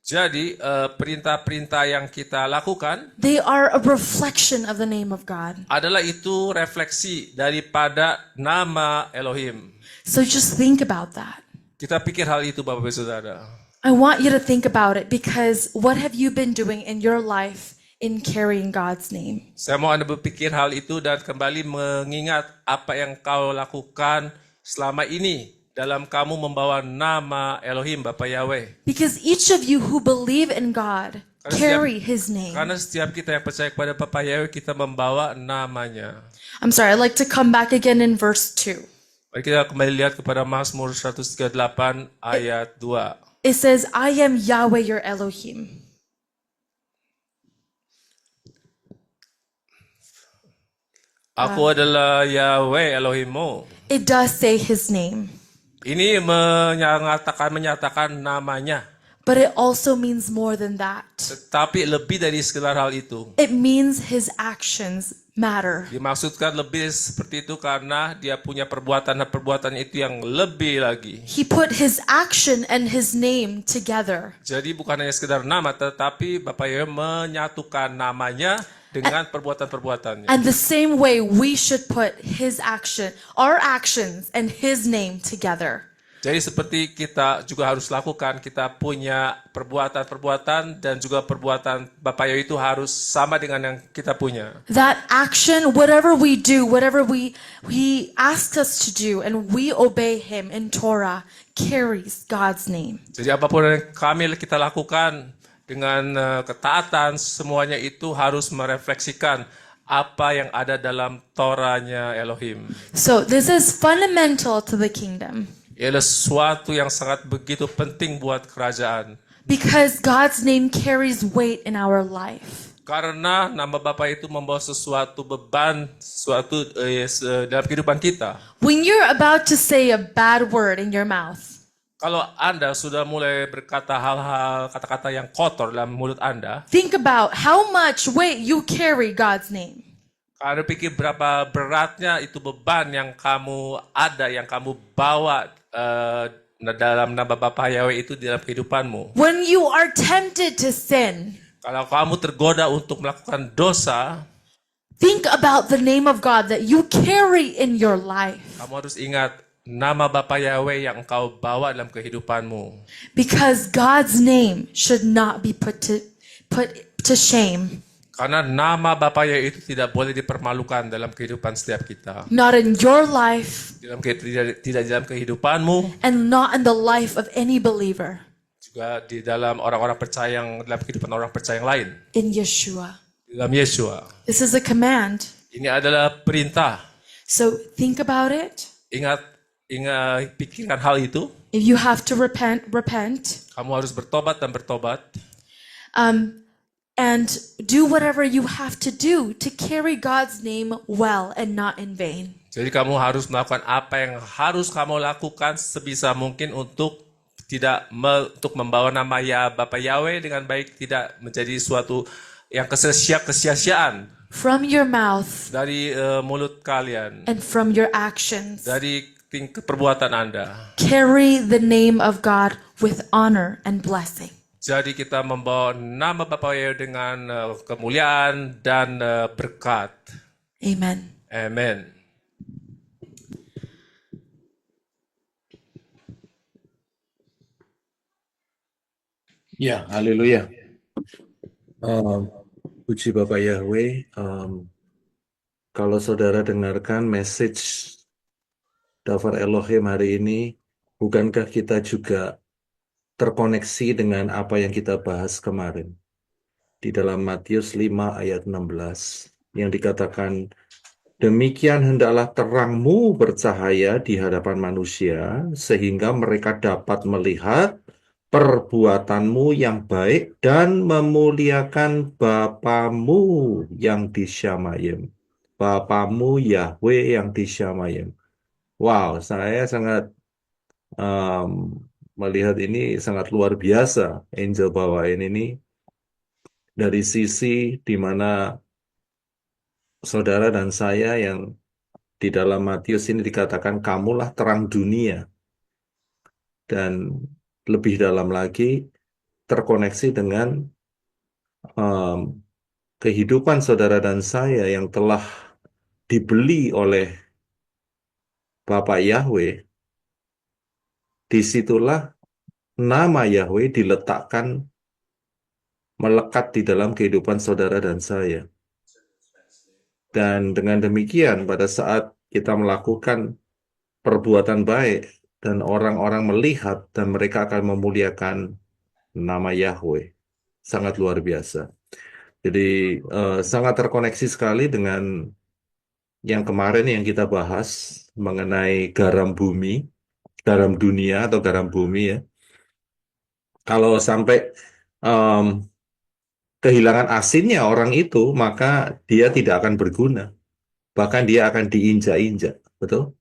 Jadi perintah-perintah yang kita lakukan they are a reflection of the name of God. adalah itu refleksi daripada nama Elohim. So just think about that. Kita pikir hal itu, Bapak Ibu Saudara. I want you to think about it because what have you been doing in your life in carrying God's name? Saya mau Anda berpikir hal itu dan kembali mengingat apa yang kau lakukan selama ini dalam kamu membawa nama Elohim, Bapa Yahweh. Because each of you who believe in God carry His name. Karena setiap kita yang percaya kepada Bapa Yahweh, kita membawa namanya. I'm sorry, I'd like to come back again in verse 2. Mari kita kembali lihat kepada Mazmur 138 ayat 2. It says, I am Yahweh your Elohim. Aku adalah Yahweh Elohimmu. It does say His name, Ini menyatakan namanya. but it also means more than that. Tetapi lebih dari sekedar hal itu. It means His actions matter. Dimaksudkan lebih seperti itu karena dia punya perbuatan itu yang lebih lagi. He put His action and His name together. Jadi bukan hanya sekedar nama, tetapi Bapa Yahweh menyatukan namanya dengan perbuatan-perbuatannya. And the same way we should put His action, our actions and His name together. Jadi seperti kita juga harus lakukan, kita punya perbuatan-perbuatan dan juga perbuatan Bapak Yahweh itu harus sama dengan yang kita punya. That action, whatever we do, whatever he asks us to do, and we obey him in Torah, carries God's name. Jadi apapun yang kita lakukan dengan ketaatan, semuanya itu harus merefleksikan apa yang ada dalam Torahnya Elohim. So this is fundamental to the kingdom Ialah sesuatu yang sangat begitu penting buat kerajaan. because God's name carries weight in our life. Karena nama Bapa itu membawa sesuatu beban, sesuatu dalam kehidupan kita. When you're about to say a bad word in your mouth, Kalau Anda sudah mulai berkata hal-hal, kata-kata yang kotor dalam mulut Anda, think about how much weight you carry God's name. Anda pikir berapa beratnya itu beban yang kamu ada, yang kamu bawa dalam nama Bapa Yahweh itu dalam kehidupanmu. When you are tempted to sin, Kalau kamu tergoda untuk melakukan dosa, think about the name of God that you carry in your life. kamu harus ingat nama Bapa Yahweh yang engkau bawa dalam kehidupanmu. Because God's name should not be put to shame. Karena nama Bapa Yahweh itu tidak boleh dipermalukan dalam kehidupan setiap kita. Not in your life Tidak dalam kehidupanmu, and not in the life of any believer. juga di dalam orang-orang percaya dalam kehidupan orang percaya yang lain. In Yeshua. Di dalam Yesua. This is a command. Ini adalah perintah. So think about it. Ingat, pikirkan hal itu. If you have to repent, repent. Kamu harus bertobat dan bertobat. And do whatever you have to do to carry God's name well and not in vain. Jadi kamu harus melakukan apa yang harus kamu lakukan sebisa mungkin untuk untuk membawa nama Bapa Yahweh dengan baik, tidak menjadi suatu yang kesia-siaan From your mouth dari mulut kalian, and from your actions. dari perbuatan Anda. Carry the name of God with honor and blessing. Jadi kita membawa nama Bapa Yahweh dengan kemuliaan dan berkat. Amen. Amin. Ya, haleluya. Puji Bapak Yahweh. Kalau saudara dengarkan message Dafar Elohim hari ini, bukankah kita juga terkoneksi dengan apa yang kita bahas kemarin? Di dalam Matius 5 ayat 16, yang dikatakan, demikian hendaklah terangmu bercahaya di hadapan manusia, sehingga mereka dapat melihat perbuatanmu yang baik dan memuliakan Bapamu yang di Syamayim. Bapamu Yahweh yang di Syamayim. Wow, saya sangat melihat ini sangat luar biasa. Angel bawain ini dari sisi di mana saudara dan saya yang di dalam Matius ini dikatakan kamulah terang dunia. Dan lebih dalam lagi terkoneksi dengan kehidupan saudara dan saya yang telah dibeli oleh Bapak Yahweh. Disitulah nama Yahweh diletakkan melekat di dalam kehidupan saudara dan saya. Dan dengan demikian pada saat kita melakukan perbuatan baik dan orang-orang melihat dan mereka akan memuliakan nama Yahweh. Sangat luar biasa. Jadi sangat terkoneksi sekali dengan yang kemarin yang kita bahas mengenai garam bumi, garam dunia atau garam bumi ya. Kalau sampai kehilangan asinnya orang itu, maka dia tidak akan berguna. Bahkan dia akan diinjak-injak, betul?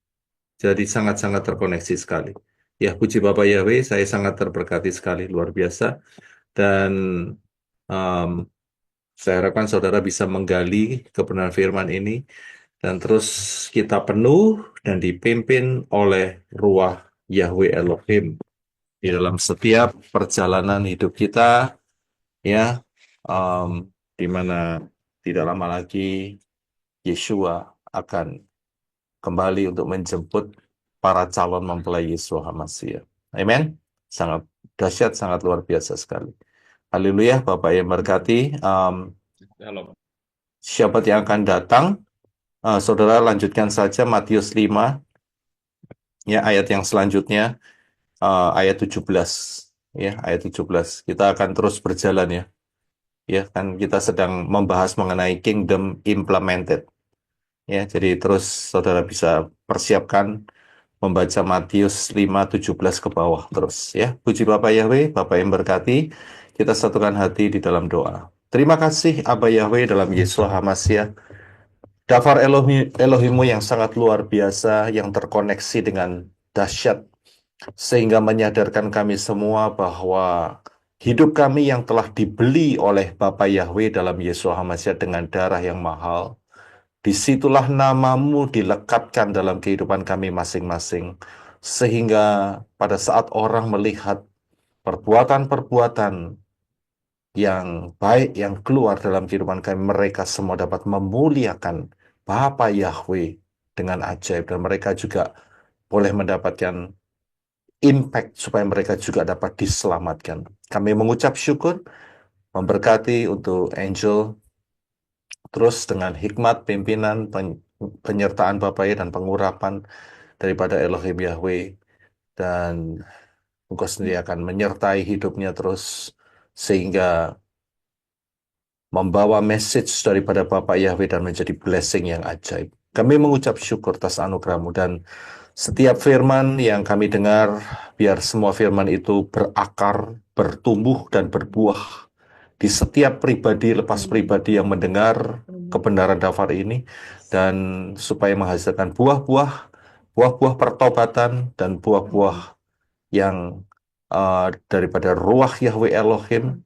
Jadi sangat-sangat terkoneksi sekali. Ya, puji Bapak Yahweh, saya sangat terberkati sekali, luar biasa. Dan saya harapkan saudara bisa menggali kebenaran firman ini. Dan terus kita penuh dan dipimpin oleh Ruach Yahweh Elohim di dalam setiap perjalanan hidup kita, ya, di mana tidak lama lagi Yeshua akan kembali untuk menjemput para calon mempelai Yesus HaMasiah. Amin. Sangat dahsyat, sangat luar biasa sekali. Haleluya, Bapak yang berkati. Halo. Siapa yang akan datang? Saudara lanjutkan saja Matius 5, ya, ayat yang selanjutnya, ayat 17. Ya, ayat 17. Kita akan terus berjalan ya. Ya, kan kita sedang membahas mengenai kingdom implemented. Ya, jadi terus saudara bisa persiapkan membaca Matius 5:17 ke bawah terus ya. Puji Bapak Yahweh, Bapak yang berkati, kita satukan hati di dalam doa. Terima kasih Abba Yahweh dalam Yesus HaMasiah. Dafar Elohimmu yang sangat luar biasa, yang terkoneksi dengan dahsyat, sehingga menyadarkan kami semua bahwa hidup kami yang telah dibeli oleh Bapa Yahweh dalam Yesus HaMasiah dengan darah yang mahal, disitulah namamu dilekatkan dalam kehidupan kami masing-masing, sehingga pada saat orang melihat perbuatan-perbuatan yang baik yang keluar dalam kehidupan kami, mereka semua dapat memuliakan Bapa Yahweh dengan ajaib, dan mereka juga boleh mendapatkan impact supaya mereka juga dapat diselamatkan. Kami mengucap syukur, memberkati untuk Angel, terus dengan hikmat, pimpinan, penyertaan Bapak dan pengurapan daripada Elohim Yahweh, dan Engkau sendiri akan menyertai hidupnya terus, sehingga membawa message daripada Bapak Yahweh dan menjadi blessing yang ajaib. Kami mengucap syukur atas anugerah-Mu, dan setiap firman yang kami dengar, biar semua firman itu berakar, bertumbuh, dan berbuah di setiap pribadi lepas pribadi yang mendengar kebenaran Dafar ini, dan supaya menghasilkan buah-buah pertobatan dan buah-buah yang daripada ruah Yahweh Elohim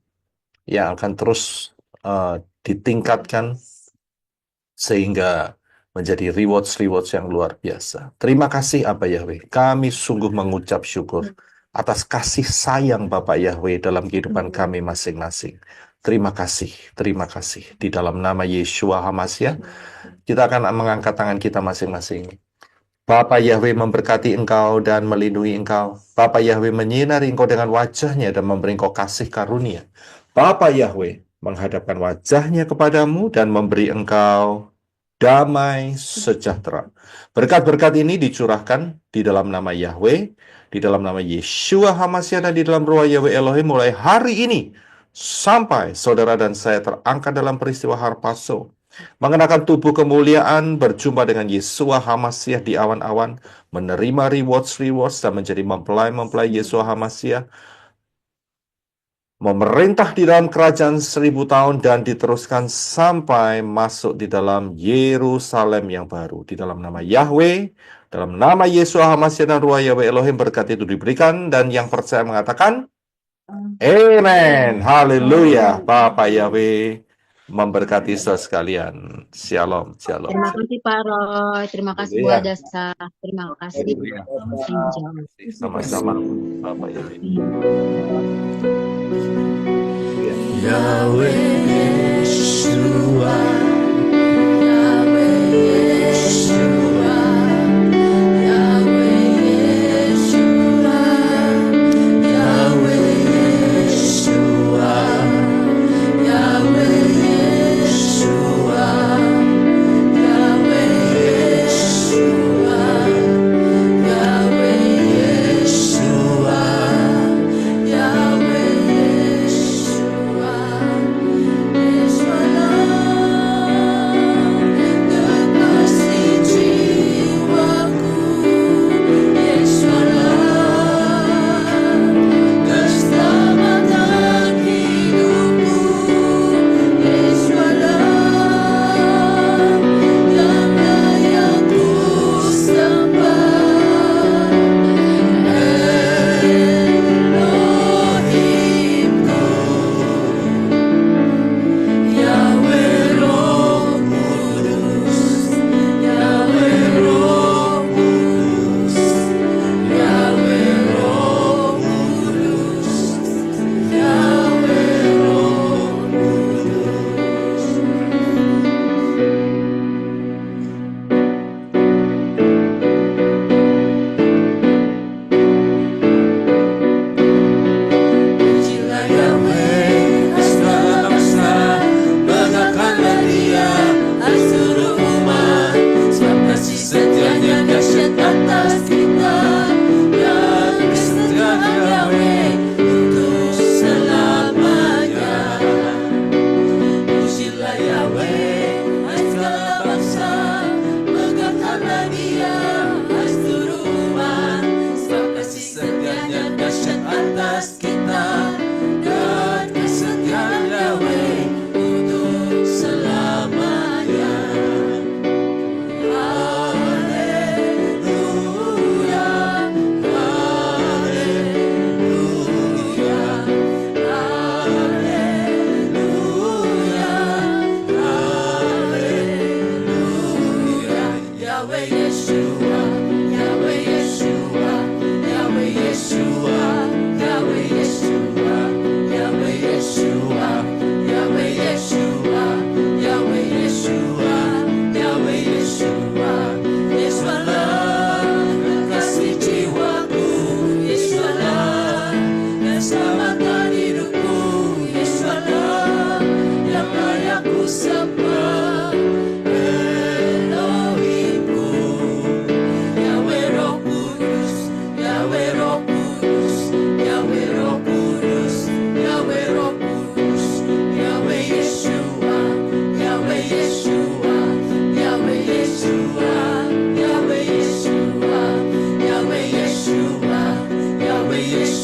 yang akan terus ditingkatkan sehingga menjadi rewards yang luar biasa. Terima kasih Abba Yahweh. Kami sungguh mengucap syukur atas kasih sayang Bapak Yahweh dalam kehidupan kami masing-masing. Terima kasih di dalam nama Yeshua HaMasiah. Kita akan mengangkat tangan kita masing-masing. Bapak Yahweh memberkati engkau dan melindungi engkau. Bapak Yahweh menyinari engkau dengan wajahnya dan memberi engkau kasih karunia. Bapak Yahweh menghadapkan wajahnya kepadamu dan memberi engkau damai sejahtera. Berkat-berkat ini dicurahkan di dalam nama Yahweh, di dalam nama Yeshua HaMasiah, dan di dalam ruah Yahweh Elohim mulai hari ini sampai saudara dan saya terangkat dalam peristiwa Harpaso, mengenakan tubuh kemuliaan, berjumpa dengan Yeshua HaMasiah di awan-awan, menerima rewards dan menjadi mempelai Yeshua HaMasiah, memerintah di dalam kerajaan 1000 tahun dan diteruskan sampai masuk di dalam Yerusalem yang baru. Di dalam nama Yahweh, dalam nama Yeshua HaMasiah dan ruah Yahweh Elohim, berkat itu diberikan, dan yang percaya mengatakan Amen. Haleluya. Bapak Yahweh memberkati saudara sekalian. Shalom. Terima kasih Pak Roy, terima kasih Bu Adasa, terima kasih. Sama-sama Bapak Yahweh. Yahweh Yeshua, Yahweh Yeshua, Yahweh Yeshua, Yahweh Yeshua, Yahweh Yeshua, Yahweh Yeshua, Yahweh Yeshua, Yahweh Yeshua.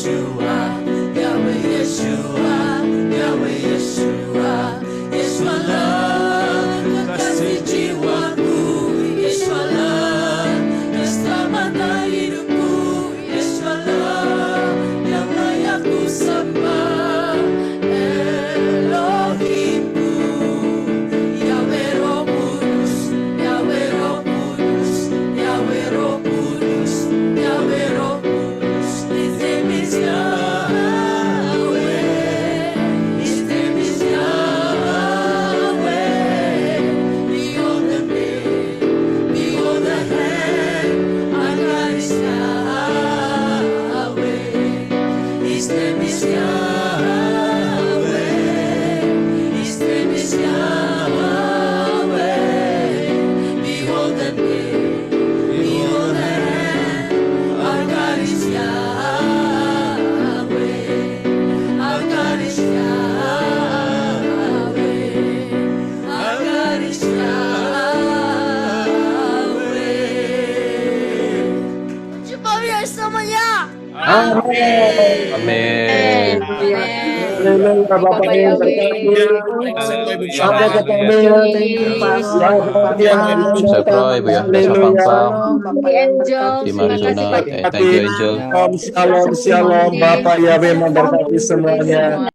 Yeshua, Yahweh Yeshua, Yahweh Yeshua. Yesus Allah, kekasih jiwaku. Yesus Allah, keselamatan hidupku. Yesus Allah, yang layak ku sembah. Elohimku, Yahweh Roh Kudus, Yahweh Roh Kudus, Yahweh Roh Kudus, Yahweh Roh Kudus. His name is Yahweh. His name is Yahweh. Behold the man, behold the hand. Our God is Yahweh. His name is Yahweh. His name is Yahweh. Behold the man, behold the hand. Our God is Yahweh. Our God is Yahweh. Our God is Yahweh. Coba biar semuanya. Amin. Amin. Haleluya, Bapak yang berkati. Sampai ketemu. Thank you, Pak. Ya, Bapak yang Saya Pro, Ibu ya, Desa Haleluya. Pam-Pam, Bapak yang Angel, berkati. di terima kasih Marisona, Pak. thank you Angel. Shalom, shalom, shalom. Bapak Yahweh memberkati semuanya.